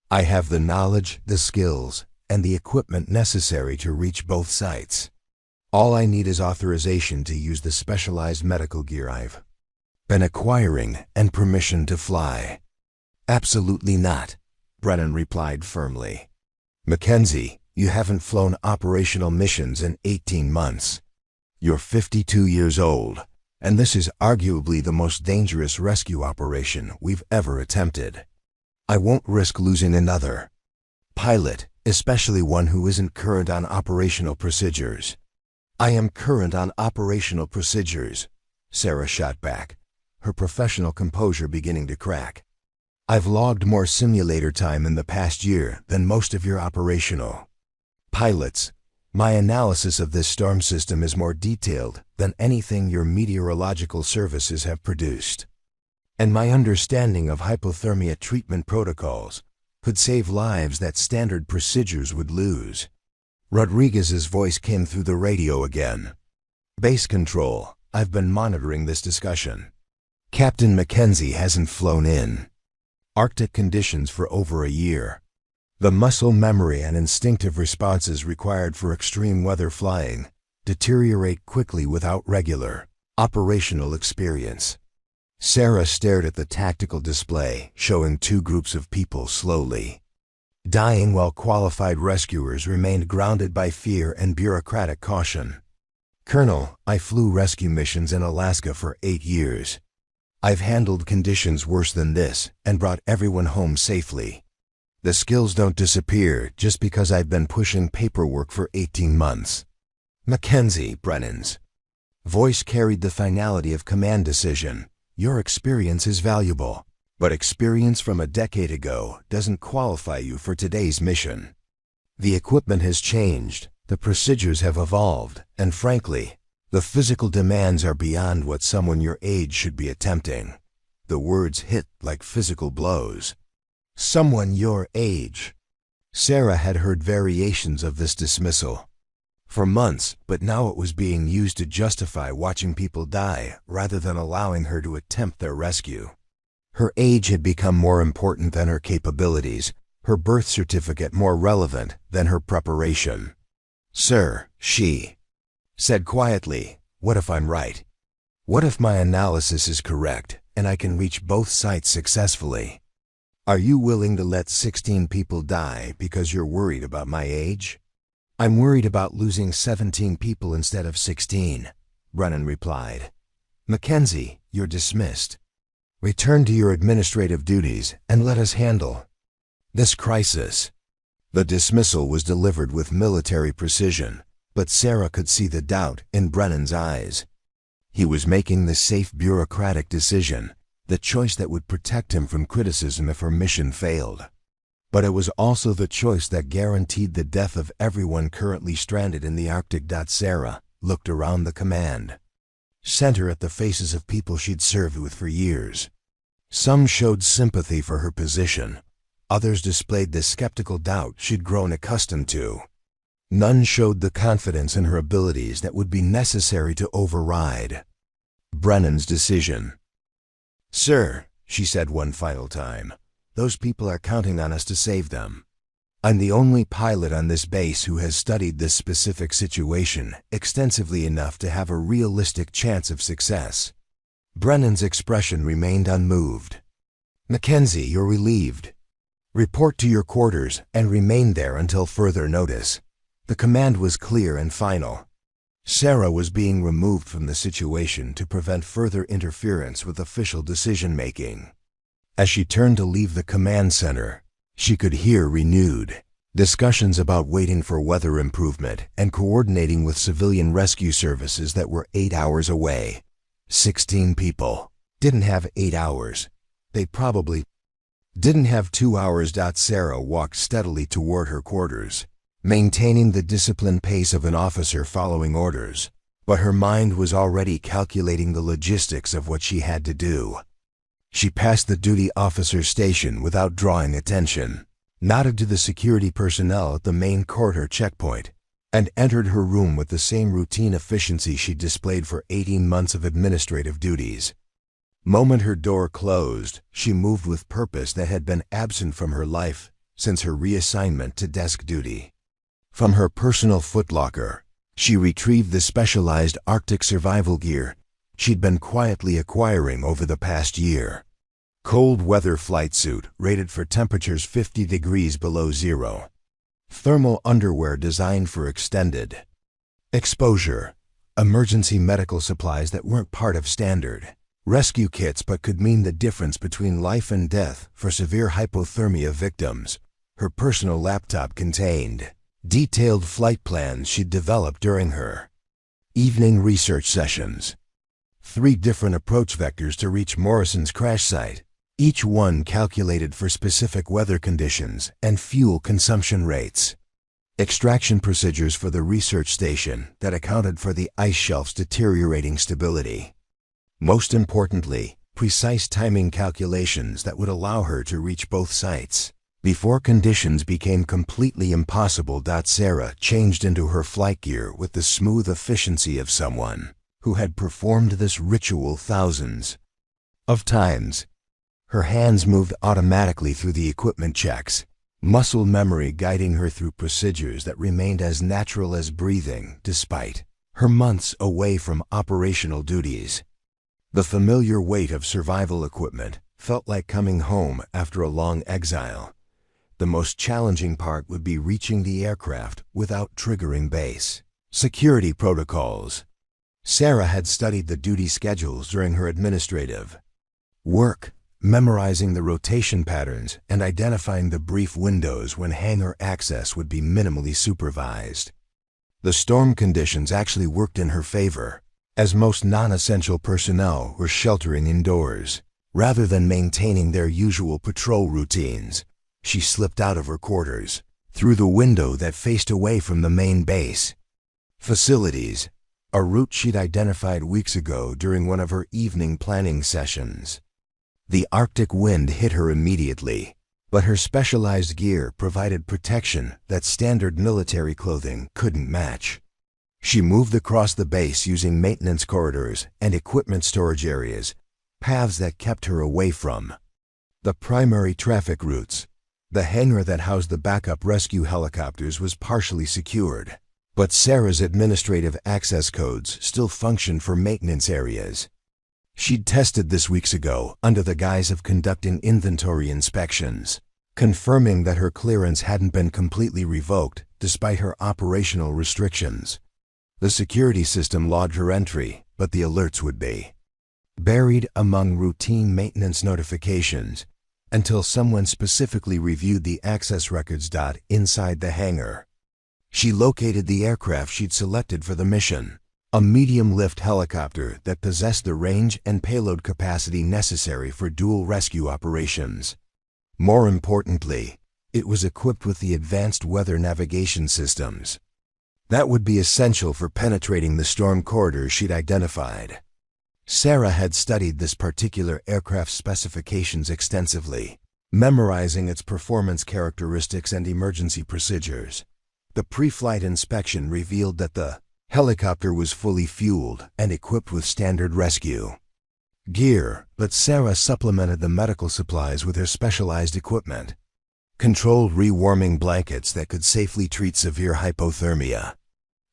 I have the knowledge, the skills, and the equipment necessary to reach both sites. All I need is authorization to use the specialized medical gear I've been acquiring and permission to fly. Absolutely not, Brennan replied firmly. Mackenzie, you haven't flown operational missions in 18 months. You're 52 years old, and this is arguably the most dangerous rescue operation we've ever attempted. I won't risk losing another pilot, especially one who isn't current on operational procedures. I am current on operational procedures, Sarah shot back, her professional composure beginning to crack. I've logged more simulator time in the past year than most of your operational pilots. My analysis of this storm system is more detailed than anything your meteorological services have produced. And my understanding of hypothermia treatment protocols could save lives that standard procedures would lose. Rodriguez's voice came through the radio again. Base control, I've been monitoring this discussion. Captain Mackenzie hasn't flown in Arctic conditions for over a year. The muscle memory and instinctive responses required for extreme weather flying deteriorate quickly without regular operational experience. Sarah stared at the tactical display showing 2 groups of people slowly dying while qualified rescuers remained grounded by fear and bureaucratic caution. Colonel, I flew rescue missions in Alaska for 8 years. I've handled conditions worse than this and brought everyone home safely. The skills don't disappear just because I've been pushing paperwork for 18 months. Mackenzie, Brennan's voice carried the finality of command decision. Your experience is valuable, but experience from a decade ago doesn't qualify you for today's mission. The equipment has changed, the procedures have evolved, and frankly, the physical demands are beyond what someone your age should be attempting. The words hit like physical blows. Someone your age. Sarah had heard variations of this dismissal for months, but now it was being used to justify watching people die rather than allowing her to attempt their rescue. Her age had become more important than her capabilities, her birth certificate more relevant than her preparation. Sir, she said quietly, what if I'm right? What if my analysis is correct and I can reach both sites successfully? Are you willing to let 16 people die because you're worried about my age? I'm worried about losing 17 people instead of 16, Brennan replied. Mackenzie, you're dismissed. Return to your administrative duties and let us handle this crisis. The dismissal was delivered with military precision, but Sarah could see the doubt in Brennan's eyes. He was making the safe bureaucratic decision, the choice that would protect him from criticism if her mission failed. But it was also the choice that guaranteed the death of everyone currently stranded in the Arctic. Sarah looked around the command center at the faces of people she'd served with for years. Some showed sympathy for her position. Others displayed the skeptical doubt she'd grown accustomed to. None showed the confidence in her abilities that would be necessary to override Brennan's decision. Sir, she said one final time, those people are counting on us to save them. I'm the only pilot on this base who has studied this specific situation extensively enough to have a realistic chance of success. Brennan's expression remained unmoved. Mackenzie, you're relieved. Report to your quarters and remain there until further notice. The command was clear and final. Sarah was being removed from the situation to prevent further interference with official decision-making. As she turned to leave the command center, she could hear renewed discussions about waiting for weather improvement and coordinating with civilian rescue services that were 8 hours away. 16 people didn't have 8 hours. They probably didn't have 2 hours. Sarah walked steadily toward her quarters, maintaining the disciplined pace of an officer following orders, but her mind was already calculating the logistics of what she had to do. She passed the duty officer's station without drawing attention, nodded to the security personnel at the main corridor checkpoint, and entered her room with the same routine efficiency she'd displayed for 18 months of administrative duties. Moment her door closed, she moved with purpose that had been absent from her life since her reassignment to desk duty. From her personal footlocker, she retrieved the specialized Arctic survival gear she'd been quietly acquiring over the past year. Cold weather flight suit rated for temperatures 50 degrees below zero. Thermal underwear designed for extended exposure. Emergency medical supplies that weren't part of standard rescue kits but could mean the difference between life and death for severe hypothermia victims. Her personal laptop contained detailed flight plans she'd developed during her evening research sessions. 3 different approach vectors to reach Morrison's crash site, each one calculated for specific weather conditions and fuel consumption rates. Extraction procedures for the research station that accounted for the ice shelf's deteriorating stability. Most importantly, precise timing calculations that would allow her to reach both sites before conditions became completely impossible. Sarah changed into her flight gear with the smooth efficiency of someone who had performed this ritual thousands of times. Her hands moved automatically through the equipment checks, muscle memory guiding her through procedures that remained as natural as breathing despite her months away from operational duties. The familiar weight of survival equipment felt like coming home after a long exile. The most challenging part would be reaching the aircraft without triggering base security protocols. Sarah had studied the duty schedules during her administrative work, memorizing the rotation patterns and identifying the brief windows when hangar access would be minimally supervised. The storm conditions actually worked in her favor, as most non-essential personnel were sheltering indoors. Rather than maintaining their usual patrol routines, she slipped out of her quarters, through the window that faced away from the main base facilities, a route she'd identified weeks ago during one of her evening planning sessions. The Arctic wind hit her immediately, but her specialized gear provided protection that standard military clothing couldn't match. She moved across the base using maintenance corridors and equipment storage areas, paths that kept her away from the primary traffic routes. The hangar that housed the backup rescue helicopters was partially secured, but Sarah's administrative access codes still functioned for maintenance areas. She'd tested this weeks ago under the guise of conducting inventory inspections, confirming that her clearance hadn't been completely revoked despite her operational restrictions. The security system logged her entry, but the alerts would be buried among routine maintenance notifications until someone specifically reviewed the access records. Inside the hangar, she located the aircraft she'd selected for the mission, a medium-lift helicopter that possessed the range and payload capacity necessary for dual rescue operations. More importantly, it was equipped with the advanced weather navigation systems that would be essential for penetrating the storm corridors she'd identified. Sarah had studied this particular aircraft's specifications extensively, memorizing its performance characteristics and emergency procedures. The pre-flight inspection revealed that the helicopter was fully fueled and equipped with standard rescue gear, but Sarah supplemented the medical supplies with her specialized equipment. Controlled rewarming blankets that could safely treat severe hypothermia,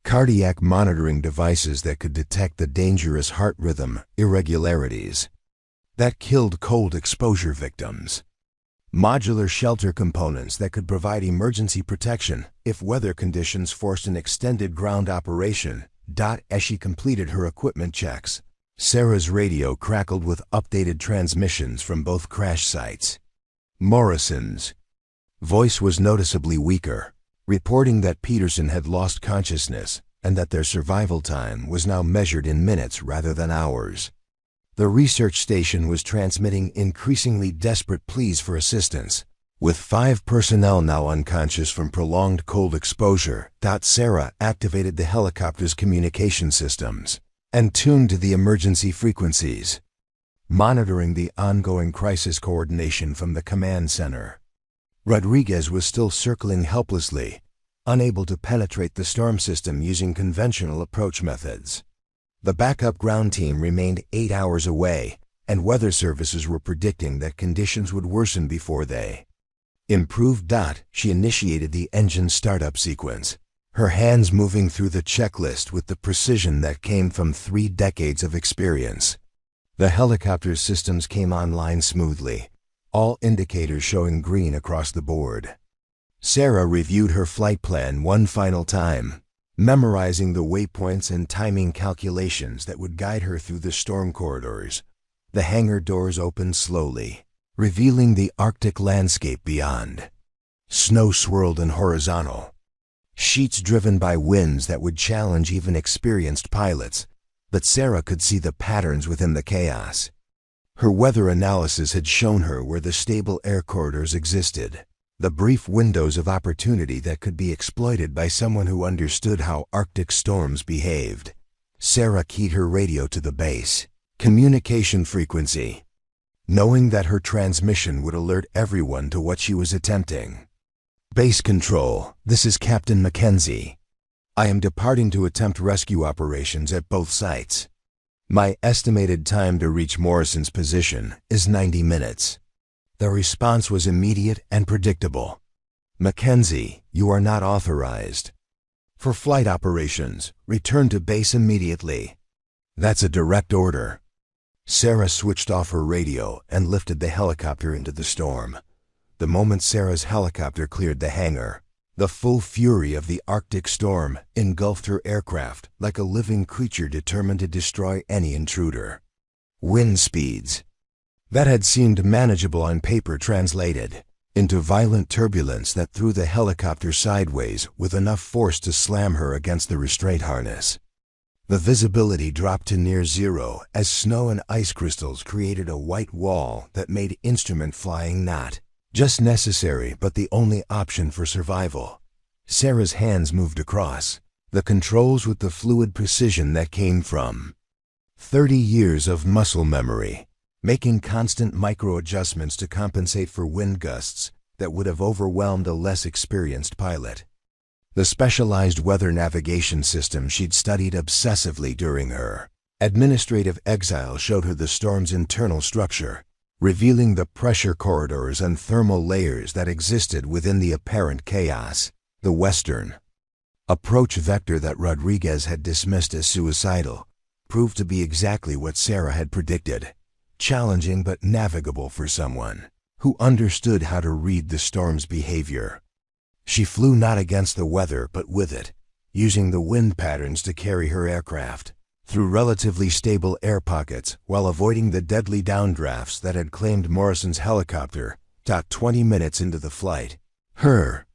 cardiac monitoring devices that could detect the dangerous heart rhythm irregularities that killed cold exposure victims, modular shelter components that could provide emergency protection if weather conditions forced an extended ground operation. As she completed her equipment checks, Sarah's radio crackled with updated transmissions from both crash sites. Morrison's voice was noticeably weaker, reporting that Peterson had lost consciousness and that their survival time was now measured in minutes rather than hours. The research station was transmitting increasingly desperate pleas for assistance, with 5 personnel now unconscious from prolonged cold exposure. Sarah activated the helicopter's communication systems and tuned to the emergency frequencies. monitoring the ongoing crisis coordination from the command center. Rodriguez was still circling helplessly, unable to penetrate the storm system using conventional approach methods. The backup ground team remained 8 hours away, and weather services were predicting that conditions would worsen before they improved. She initiated the engine startup sequence, her hands moving through the checklist with the precision that came from 3 decades of experience. The helicopter's systems came online smoothly, all indicators showing green across the board. Sarah reviewed her flight plan one final time, memorizing the waypoints and timing calculations that would guide her through the storm corridors. The hangar doors opened slowly, revealing the Arctic landscape beyond. Snow swirled and horizontal, sheets driven by winds that would challenge even experienced pilots, but Sarah could see the patterns within the chaos. Her weather analysis had shown her where the stable air corridors existed, the brief windows of opportunity that could be exploited by someone who understood how Arctic storms behaved. Sarah keyed her radio to the base communication frequency, knowing that her transmission would alert everyone to what she was attempting. Base Control, this is Captain Mackenzie. I am departing to attempt rescue operations at both sites. My estimated time to reach Morrison's position is 90 minutes. The response was immediate and predictable. Mackenzie, you are not authorized. For flight operations, return to base immediately. That's a direct order. Sarah switched off her radio and lifted the helicopter into the storm. The moment Sarah's helicopter cleared the hangar, the full fury of the Arctic storm engulfed her aircraft like a living creature determined to destroy any intruder. Wind speeds that had seemed manageable on paper translated into violent turbulence that threw the helicopter sideways with enough force to slam her against the restraint harness. The visibility dropped to near zero as snow and ice crystals created a white wall that made instrument flying not just necessary but the only option for survival. Sarah's hands moved across the controls with the fluid precision that came from 30 years of muscle memory, making constant micro-adjustments to compensate for wind gusts that would have overwhelmed a less experienced pilot. The specialized weather navigation system she'd studied obsessively during her administrative exile showed her the storm's internal structure, revealing the pressure corridors and thermal layers that existed within the apparent chaos. The western approach vector that Rodriguez had dismissed as suicidal proved to be exactly what Sarah had predicted, challenging but navigable for someone who understood how to read the storm's behavior. She flew not against the weather but with it, using the wind patterns to carry her aircraft through relatively stable air pockets while avoiding the deadly downdrafts that had claimed Morrison's helicopter. 20 minutes into the flight, her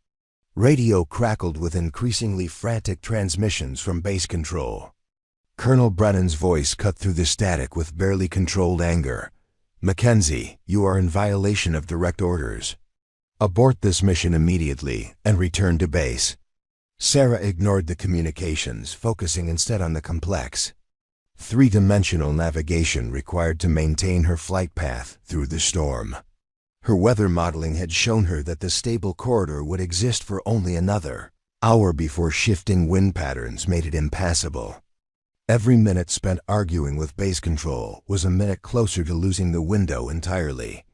radio crackled with increasingly frantic transmissions from base control. Colonel Brennan's voice cut through the static with barely controlled anger. Mackenzie, you are in violation of direct orders. Abort this mission immediately and return to base. Sarah ignored the communications, focusing instead on the complex, three-dimensional navigation required to maintain her flight path through the storm. Her weather modeling had shown her that the stable corridor would exist for only another hour before shifting wind patterns made it impassable. Every minute spent arguing with base control was a minute closer to losing the window entirely.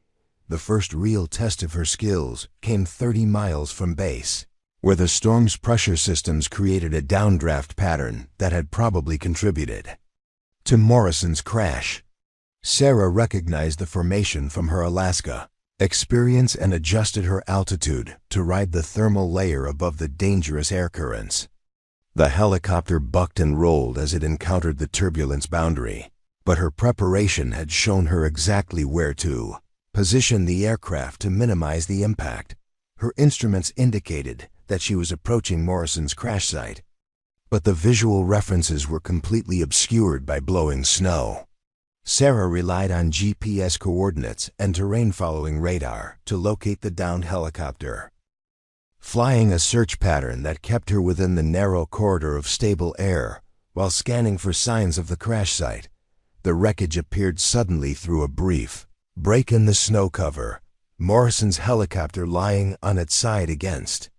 The first real test of her skills came 30 miles from base, where the storm's pressure systems created a downdraft pattern that had probably contributed to Morrison's crash. Sarah recognized the formation from her Alaska experience and adjusted her altitude to ride the thermal layer above the dangerous air currents. The helicopter bucked and rolled as it encountered the turbulence boundary, but her preparation had shown her exactly where to position the aircraft to minimize the impact. Her instruments indicated that she was approaching Morrison's crash site, but the visual references were completely obscured by blowing snow. Sarah relied on GPS coordinates and terrain-following radar to locate the downed helicopter, flying a search pattern that kept her within the narrow corridor of stable air while scanning for signs of the crash site. The wreckage appeared suddenly through a brief break in the snow cover, Morrison's helicopter lying on its side against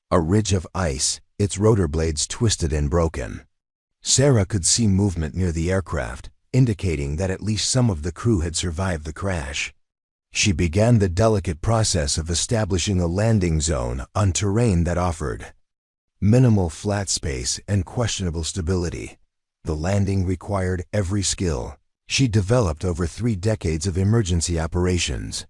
a ridge of ice, its rotor blades twisted and broken. Sarah could see movement near the aircraft, indicating that at least some of the crew had survived the crash. She began the delicate process of establishing a landing zone on terrain that offered minimal flat space and questionable stability. The landing required every skill she developed over 3 decades of emergency operations.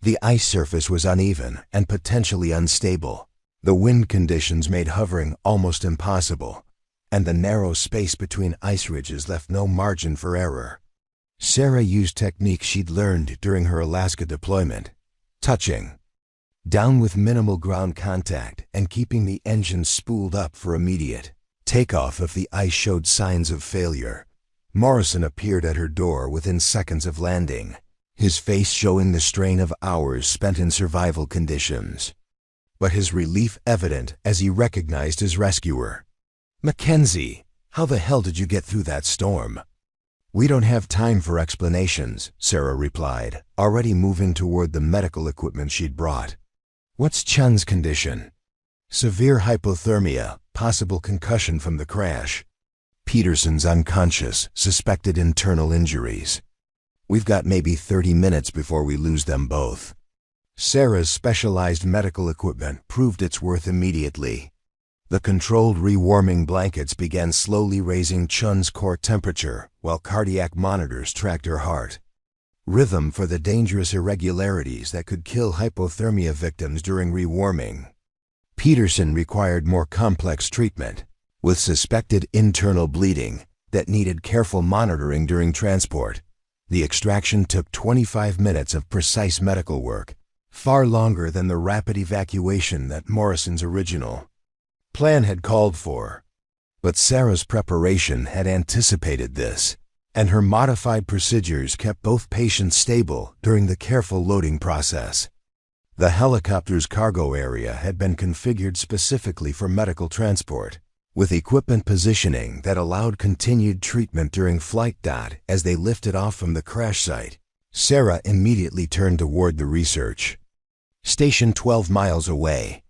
The ice surface was uneven and potentially unstable. The wind conditions made hovering almost impossible, and the narrow space between ice ridges left no margin for error. Sarah used techniques she'd learned during her Alaska deployment, touching down with minimal ground contact and keeping the engine spooled up for immediate takeoff if the ice showed signs of failure. Morrison appeared at her door within seconds of landing, his face showing the strain of hours spent in survival conditions, but his relief evident as he recognized his rescuer. "Mackenzie, how the hell did you get through that storm?" "We don't have time for explanations," Sarah replied, already moving toward the medical equipment she'd brought. "What's Chun's condition?" "Severe hypothermia, possible concussion from the crash. Peterson's unconscious, suspected internal injuries. We've got maybe 30 minutes before we lose them both." Sarah's specialized medical equipment proved its worth immediately. The controlled rewarming blankets began slowly raising Chun's core temperature while cardiac monitors tracked her heart rhythm for the dangerous irregularities that could kill hypothermia victims during rewarming. Peterson required more complex treatment, with suspected internal bleeding that needed careful monitoring during transport. The extraction took 25 minutes of precise medical work, far longer than the rapid evacuation that Morrison's original plan had called for. But Sarah's preparation had anticipated this, and her modified procedures kept both patients stable during the careful loading process. The helicopter's cargo area had been configured specifically for medical transport, with equipment positioning that allowed continued treatment during flight. As they lifted off from the crash site, Sarah immediately turned toward the research station 12 miles away.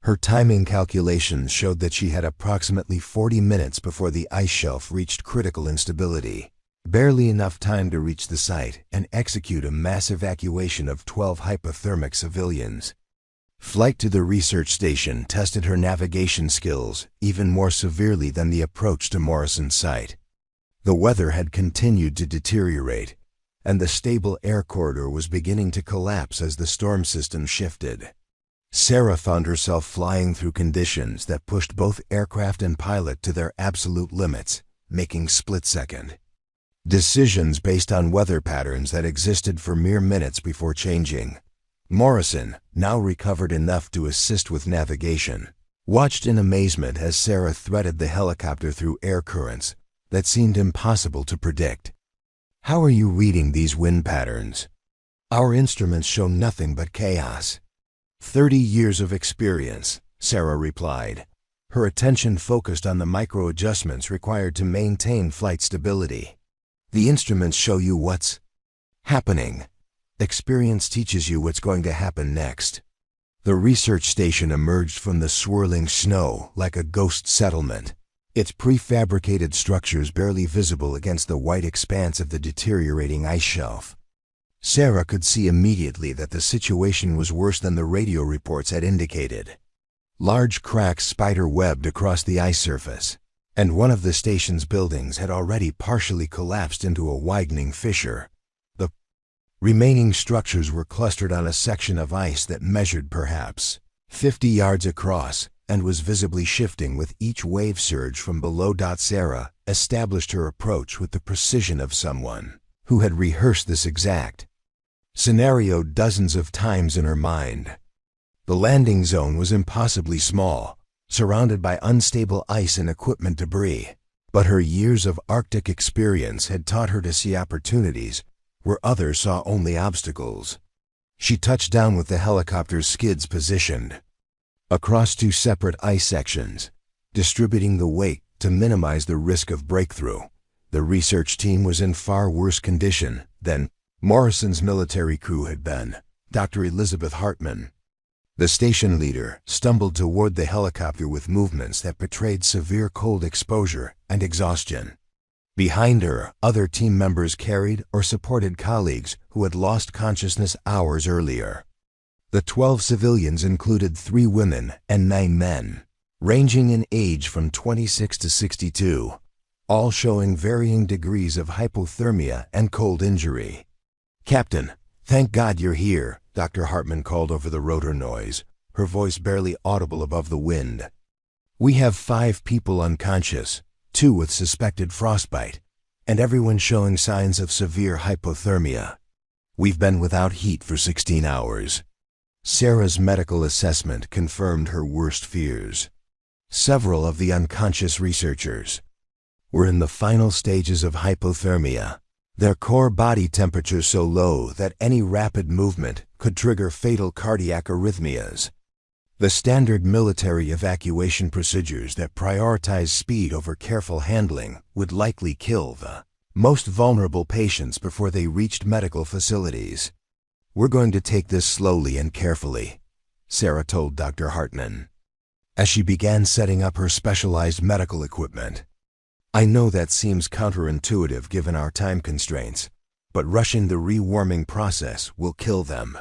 Her timing calculations showed that she had approximately 40 minutes before the ice shelf reached critical instability, barely enough time to reach the site and execute a mass evacuation of 12 hypothermic civilians. Flight to the research station tested her navigation skills even more severely than the approach to Morrison's site. The weather had continued to deteriorate, and the stable air corridor was beginning to collapse as the storm system shifted. Sarah found herself flying through conditions that pushed both aircraft and pilot to their absolute limits, making split-second decisions based on weather patterns that existed for mere minutes before changing. Morrison, now recovered enough to assist with navigation, watched in amazement as Sarah threaded the helicopter through air currents that seemed impossible to predict. "How are you reading these wind patterns?" "Our instruments show nothing but chaos." 30 years of experience, Sarah replied, her attention focused on the micro-adjustments required to maintain flight stability. "The instruments show you what's happening. Experience teaches you what's going to happen next." The research station emerged from the swirling snow like a ghost settlement, its prefabricated structures barely visible against the white expanse of the deteriorating ice shelf. Sarah could see immediately that the situation was worse than the radio reports had indicated. Large cracks spider-webbed across the ice surface, and one of the station's buildings had already partially collapsed into a widening fissure. The remaining structures were clustered on a section of ice that measured perhaps 50 yards across and was visibly shifting with each wave surge from below. Sarah established her approach with the precision of someone who had rehearsed this exact scenario dozens of times in her mind. The landing zone was impossibly small, surrounded by unstable ice and equipment debris, but her years of Arctic experience had taught her to see opportunities where others saw only obstacles. She touched down with the helicopter's skids positioned across 2 separate ice sections, distributing the weight to minimize the risk of breakthrough. The research team was in far worse condition than Morrison's military crew had been. Dr. Elizabeth Hartman, the station leader, stumbled toward the helicopter with movements that betrayed severe cold exposure and exhaustion. Behind her, other team members carried or supported colleagues who had lost consciousness hours earlier. The 12 civilians included 3 women and 9 men, ranging in age from 26 to 62, all showing varying degrees of hypothermia and cold injury. "Captain, thank God you're here," Dr. Hartman called over the rotor noise, her voice barely audible above the wind. "We have 5 people unconscious, 2 with suspected frostbite, and everyone showing signs of severe hypothermia. We've been without heat for 16 hours. Sarah's medical assessment confirmed her worst fears. Several of the unconscious researchers were in the final stages of hypothermia, their core body temperature so low that any rapid movement could trigger fatal cardiac arrhythmias. The standard military evacuation procedures that prioritize speed over careful handling would likely kill the most vulnerable patients before they reached medical facilities. "We're going to take this slowly and carefully," Sarah told Dr. Hartman, as she began setting up her specialized medical equipment. "I know that seems counterintuitive given our time constraints, but rushing the rewarming process will kill them."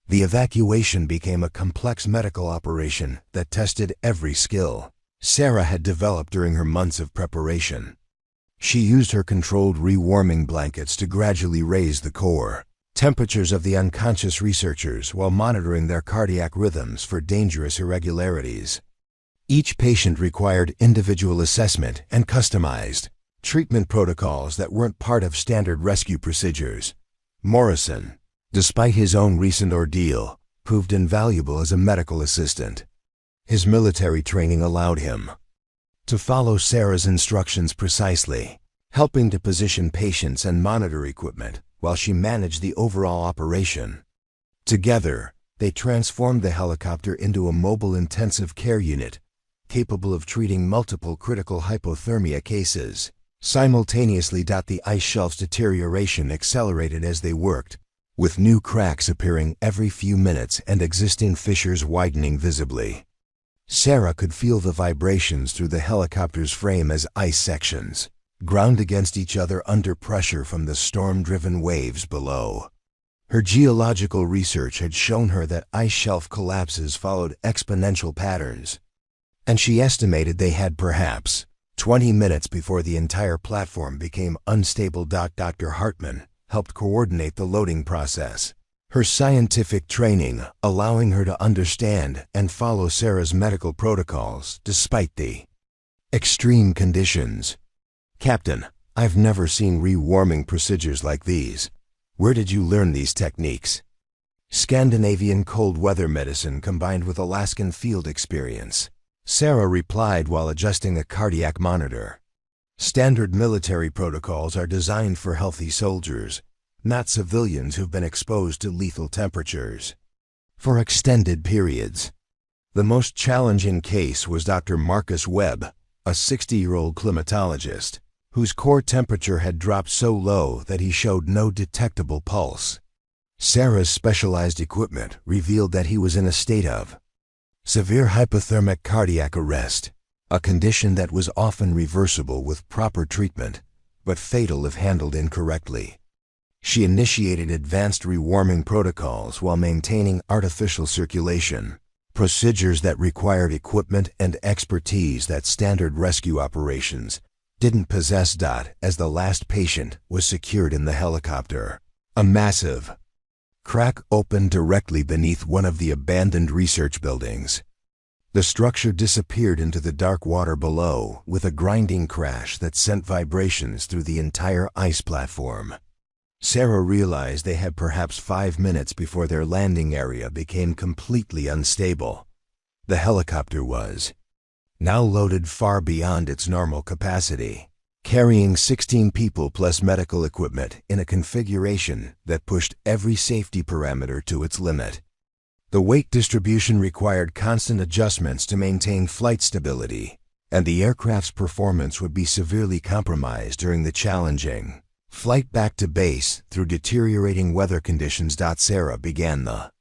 The evacuation became a complex medical operation that tested every skill Sarah had developed during her months of preparation. She used her controlled rewarming blankets to gradually raise the core temperatures of the unconscious researchers while monitoring their cardiac rhythms for dangerous irregularities. Each patient required individual assessment and customized treatment protocols that weren't part of standard rescue procedures. Morrison, despite his own recent ordeal, proved invaluable as a medical assistant. His military training allowed him to follow Sarah's instructions precisely, helping to position patients and monitor equipment while she managed the overall operation. Together, they transformed the helicopter into a mobile intensive care unit capable of treating multiple critical hypothermia cases. Simultaneously, the ice shelf's deterioration accelerated as they worked, with new cracks appearing every few minutes and existing fissures widening visibly. Sarah could feel the vibrations through the helicopter's frame as ice sections ground against each other under pressure from the storm-driven waves below. Her geological research had shown her that ice shelf collapses followed exponential patterns, and she estimated they had perhaps 20 minutes before the entire platform became unstable. Dr. Hartman helped coordinate the loading process, her scientific training allowing her to understand and follow Sarah's medical protocols despite the extreme conditions. "Captain, I've never seen rewarming procedures like these. Where did you learn these techniques?" "Scandinavian cold weather medicine combined with Alaskan field experience," Sarah replied while adjusting a cardiac monitor. "Standard military protocols are designed for healthy soldiers, not civilians who've been exposed to lethal temperatures for extended periods." The most challenging case was Dr. Marcus Webb, a 60-year-old climatologist, whose core temperature had dropped so low that he showed no detectable pulse. Sarah's specialized equipment revealed that he was in a state of severe hypothermic cardiac arrest, a condition that was often reversible with proper treatment, but fatal if handled incorrectly. She initiated advanced rewarming protocols while maintaining artificial circulation, procedures that required equipment and expertise that standard rescue operations didn't possess. As the last patient was secured in the helicopter, a massive crack opened directly beneath one of the abandoned research buildings. The structure disappeared into the dark water below with a grinding crash that sent vibrations through the entire ice platform. Sarah realized they had perhaps 5 minutes before their landing area became completely unstable. The helicopter was now loaded far beyond its normal capacity, carrying 16 people plus medical equipment in a configuration that pushed every safety parameter to its limit. The weight distribution required constant adjustments to maintain flight stability, and the aircraft's performance would be severely compromised during the challenging flight back to base through deteriorating weather conditions. Sarah began the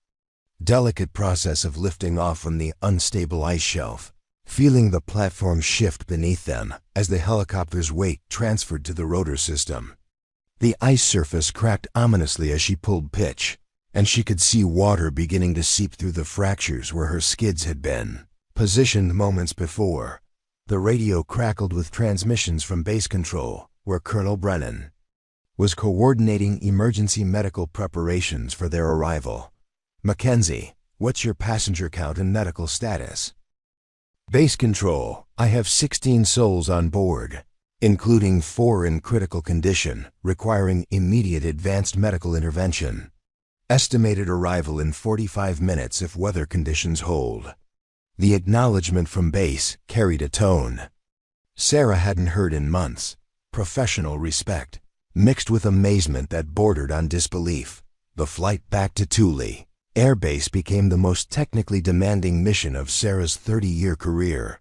delicate process of lifting off from the unstable ice shelf, feeling the platform shift beneath them as the helicopter's weight transferred to the rotor system. The ice surface cracked ominously as she pulled pitch, and she could see water beginning to seep through the fractures where her skids had been positioned moments before. The radio crackled with transmissions from base control, where Colonel Brennan was coordinating emergency medical preparations for their arrival. "Mackenzie, what's your passenger count and medical status?" "Base control, I have 16 souls on board, including 4 in critical condition, requiring immediate advanced medical intervention. Estimated arrival in 45 minutes if weather conditions hold." The acknowledgement from base carried a tone Sarah hadn't heard in months: professional respect, mixed with amazement that bordered on disbelief. The flight back to Thule Air Base became the most technically demanding mission of Sarah's 30-year career.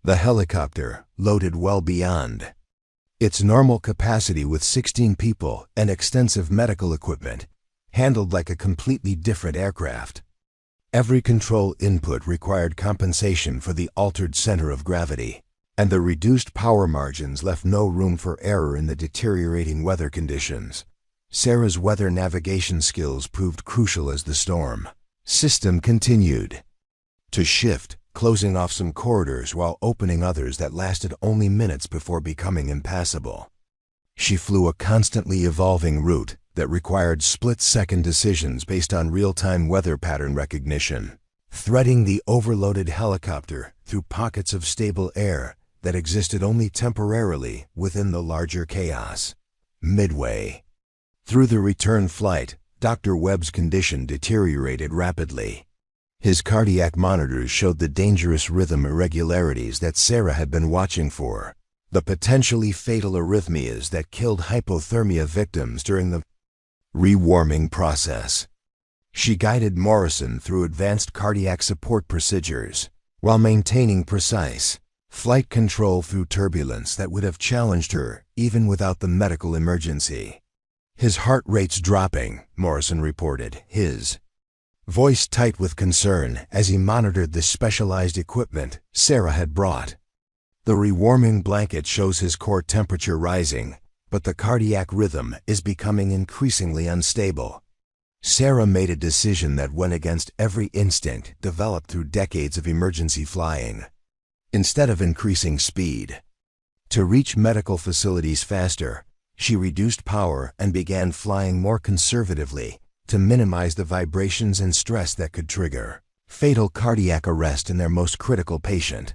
The helicopter, loaded well beyond its normal capacity with 16 people and extensive medical equipment, handled like a completely different aircraft. Every control input required compensation for the altered center of gravity, and the reduced power margins left no room for error in the deteriorating weather conditions. Sarah's weather navigation skills proved crucial as the storm system continued to shift, closing off some corridors while opening others that lasted only minutes before becoming impassable. She flew a constantly evolving route that required split-second decisions based on real-time weather pattern recognition, threading the overloaded helicopter through pockets of stable air that existed only temporarily within the larger chaos. Midway through the return flight, Dr. Webb's condition deteriorated rapidly. His cardiac monitors showed the dangerous rhythm irregularities that Sarah had been watching for, the potentially fatal arrhythmias that killed hypothermia victims during the rewarming process. She guided Morrison through advanced cardiac support procedures while maintaining precise flight control through turbulence that would have challenged her even without the medical emergency. "His heart rate's dropping," Morrison reported, his voice tight with concern as he monitored the specialized equipment Sarah had brought. "The rewarming blanket shows his core temperature rising, but the cardiac rhythm is becoming increasingly unstable." Sarah made a decision that went against every instinct developed through decades of emergency flying. Instead of increasing speed to reach medical facilities faster, she reduced power and began flying more conservatively to minimize the vibrations and stress that could trigger fatal cardiac arrest in their most critical patient.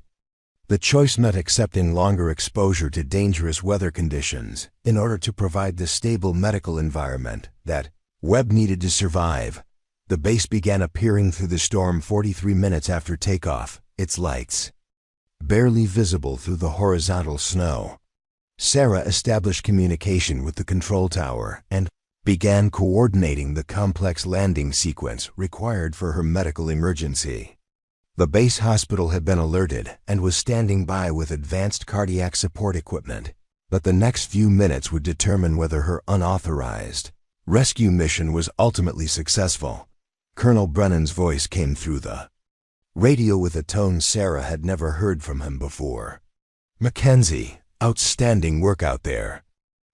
The choice meant accepting longer exposure to dangerous weather conditions in order to provide the stable medical environment that Webb needed to survive. The base began appearing through the storm 43 minutes after takeoff, its lights barely visible through the horizontal snow. Sarah established communication with the control tower and began coordinating the complex landing sequence required for her medical emergency. The base hospital had been alerted and was standing by with advanced cardiac support equipment, but the next few minutes would determine whether her unauthorized rescue mission was ultimately successful. Colonel Brennan's voice came through the radio with a tone Sarah had never heard from him before. "Mackenzie, outstanding work out there.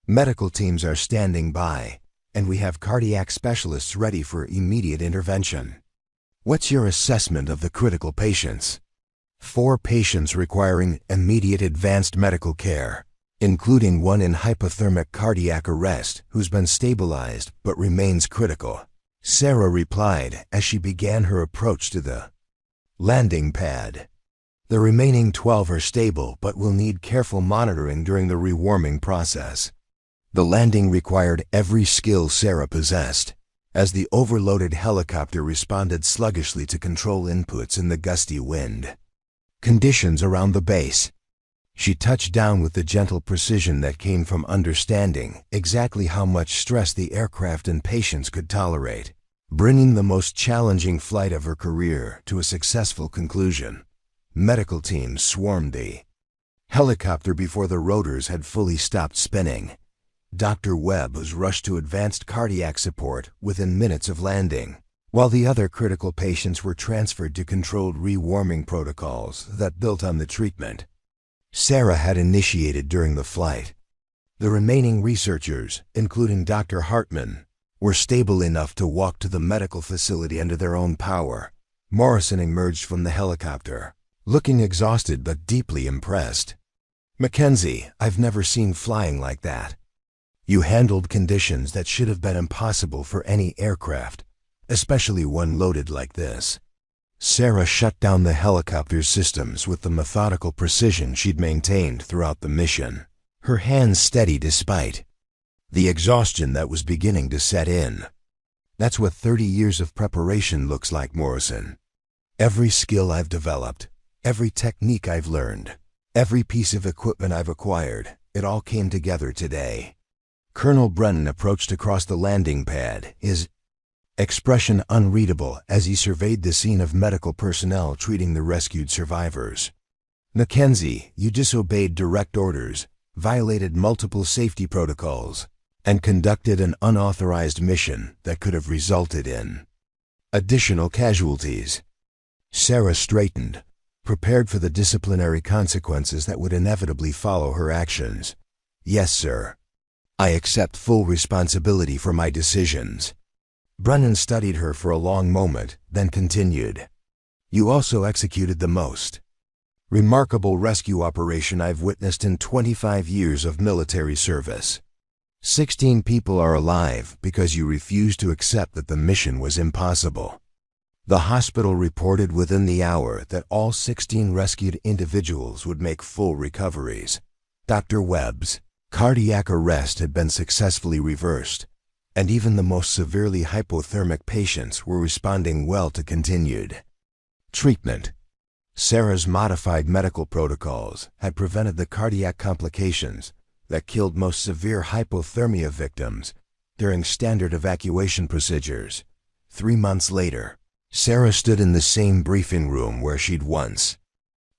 Medical teams are standing by, and we have cardiac specialists ready for immediate intervention. What's your assessment of the critical patients?" 4 patients requiring immediate advanced medical care, including one in hypothermic cardiac arrest who's been stabilized but remains critical, Sarah replied as she began her approach to the landing pad. "The remaining 12 are stable but will need careful monitoring during the rewarming process." The landing required every skill Sarah possessed, as the overloaded helicopter responded sluggishly to control inputs in the gusty wind conditions around the base. She touched down with the gentle precision that came from understanding exactly how much stress the aircraft and patients could tolerate, bringing the most challenging flight of her career to a successful conclusion. Medical teams swarmed the helicopter before the rotors had fully stopped spinning. Dr. Webb was rushed to advanced cardiac support within minutes of landing, while the other critical patients were transferred to controlled rewarming protocols that built on the treatment Sarah had initiated during the flight. The remaining researchers, including Dr. Hartman, were stable enough to walk to the medical facility under their own power. Morrison emerged from the helicopter, looking exhausted but deeply impressed. "Mackenzie, I've never seen flying like that. You handled conditions that should have been impossible for any aircraft, especially one loaded like this." Sarah shut down the helicopter's systems with the methodical precision she'd maintained throughout the mission, her hands steady despite the exhaustion that was beginning to set in. "That's what 30 years of preparation looks like, Morrison. Every skill I've developed, every technique I've learned, every piece of equipment I've acquired, it all came together today." Colonel Brennan approached across the landing pad, his expression unreadable as he surveyed the scene of medical personnel treating the rescued survivors. "Mackenzie, you disobeyed direct orders, violated multiple safety protocols, and conducted an unauthorized mission that could have resulted in additional casualties." Sarah straightened, prepared for the disciplinary consequences that would inevitably follow her actions. "Yes, sir. I accept full responsibility for my decisions." Brennan studied her for a long moment, then continued. "You also executed the most remarkable rescue operation I've witnessed in 25 years of military service. 16 people are alive because you refused to accept that the mission was impossible. The hospital reported within the hour that all 16 rescued individuals would make full recoveries. Dr. Webb's cardiac arrest had been successfully reversed, and even the most severely hypothermic patients were responding well to continued treatment. Sarah's modified medical protocols had prevented the cardiac complications that killed most severe hypothermia victims during standard evacuation procedures. 3 months later, Sarah stood in the same briefing room where she'd once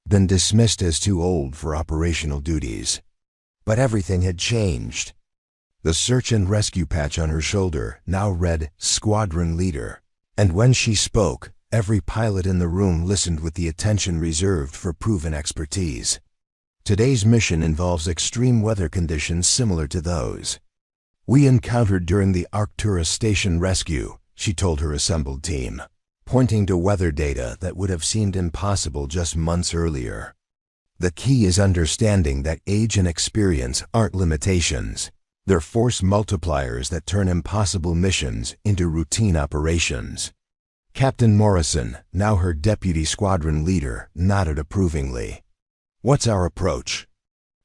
been dismissed as too old for operational duties. But everything had changed. The search and rescue patch on her shoulder now read "Squadron Leader," and when she spoke, every pilot in the room listened with the attention reserved for proven expertise. "Today's mission involves extreme weather conditions similar to those we encountered during the Arcturus Station rescue," she told her assembled team, pointing to weather data that would have seemed impossible just months earlier. "The key is understanding that age and experience aren't limitations. They're force multipliers that turn impossible missions into routine operations." Captain Morrison, now her deputy squadron leader, nodded approvingly. "What's our approach?"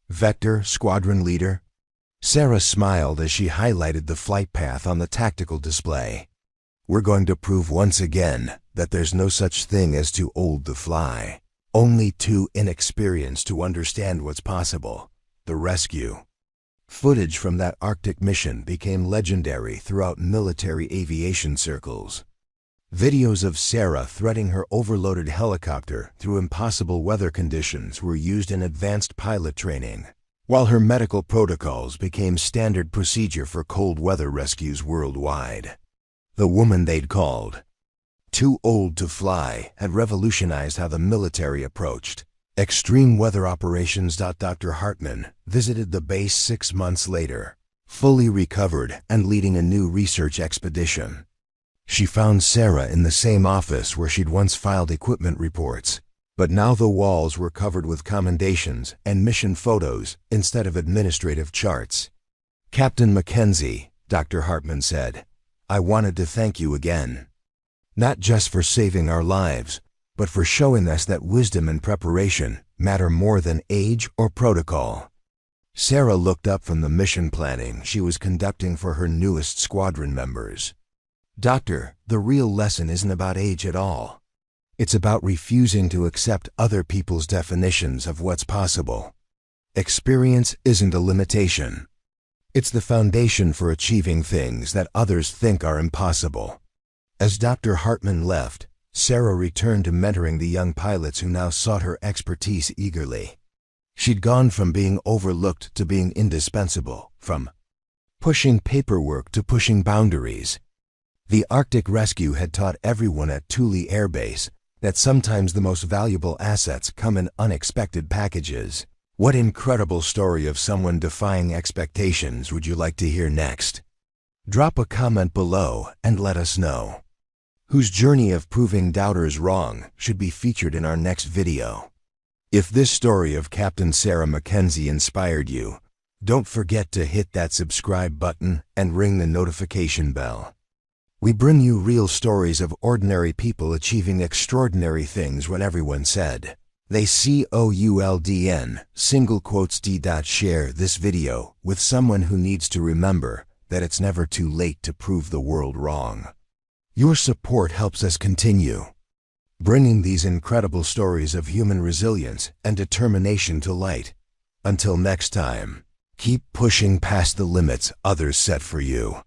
"Vector, squadron leader." Sarah smiled as she highlighted the flight path on the tactical display. "We're going to prove once again that there's no such thing as too old to fly, only too inexperienced to understand what's possible. The rescue." Footage from that Arctic mission became legendary throughout military aviation circles. Videos of Sarah threading her overloaded helicopter through impossible weather conditions were used in advanced pilot training, while her medical protocols became standard procedure for cold weather rescues worldwide. The woman they'd called "too old to fly" had revolutionized how the military approached extreme weather operations. Dr. Hartman visited the base 6 months later, fully recovered and leading a new research expedition. She found Sarah in the same office where she'd once filed equipment reports, but now the walls were covered with commendations and mission photos instead of administrative charts. "Captain Mackenzie," Dr. Hartman said, "I wanted to thank you again. Not just for saving our lives, but for showing us that wisdom and preparation matter more than age or protocol." Sarah looked up from the mission planning she was conducting for her newest squadron members. "Doctor, the real lesson isn't about age at all. It's about refusing to accept other people's definitions of what's possible. Experience isn't a limitation. It's the foundation for achieving things that others think are impossible." As Dr. Hartman left, Sarah returned to mentoring the young pilots who now sought her expertise eagerly. She'd gone from being overlooked to being indispensable, from pushing paperwork to pushing boundaries. The Arctic rescue had taught everyone at Thule Air Base that sometimes the most valuable assets come in unexpected packages. What incredible story of someone defying expectations would you like to hear next? Drop a comment below and let us know. Whose journey of proving doubters wrong should be featured in our next video? If this story of Captain Sarah Mackenzie inspired you, don't forget to hit that subscribe button and ring the notification bell. We bring you real stories of ordinary people achieving extraordinary things when everyone said they COULDN, single quotes D. Share this video with someone who needs to remember that it's never too late to prove the world wrong. Your support helps us continue bringing these incredible stories of human resilience and determination to light. Until next time, keep pushing past the limits others set for you.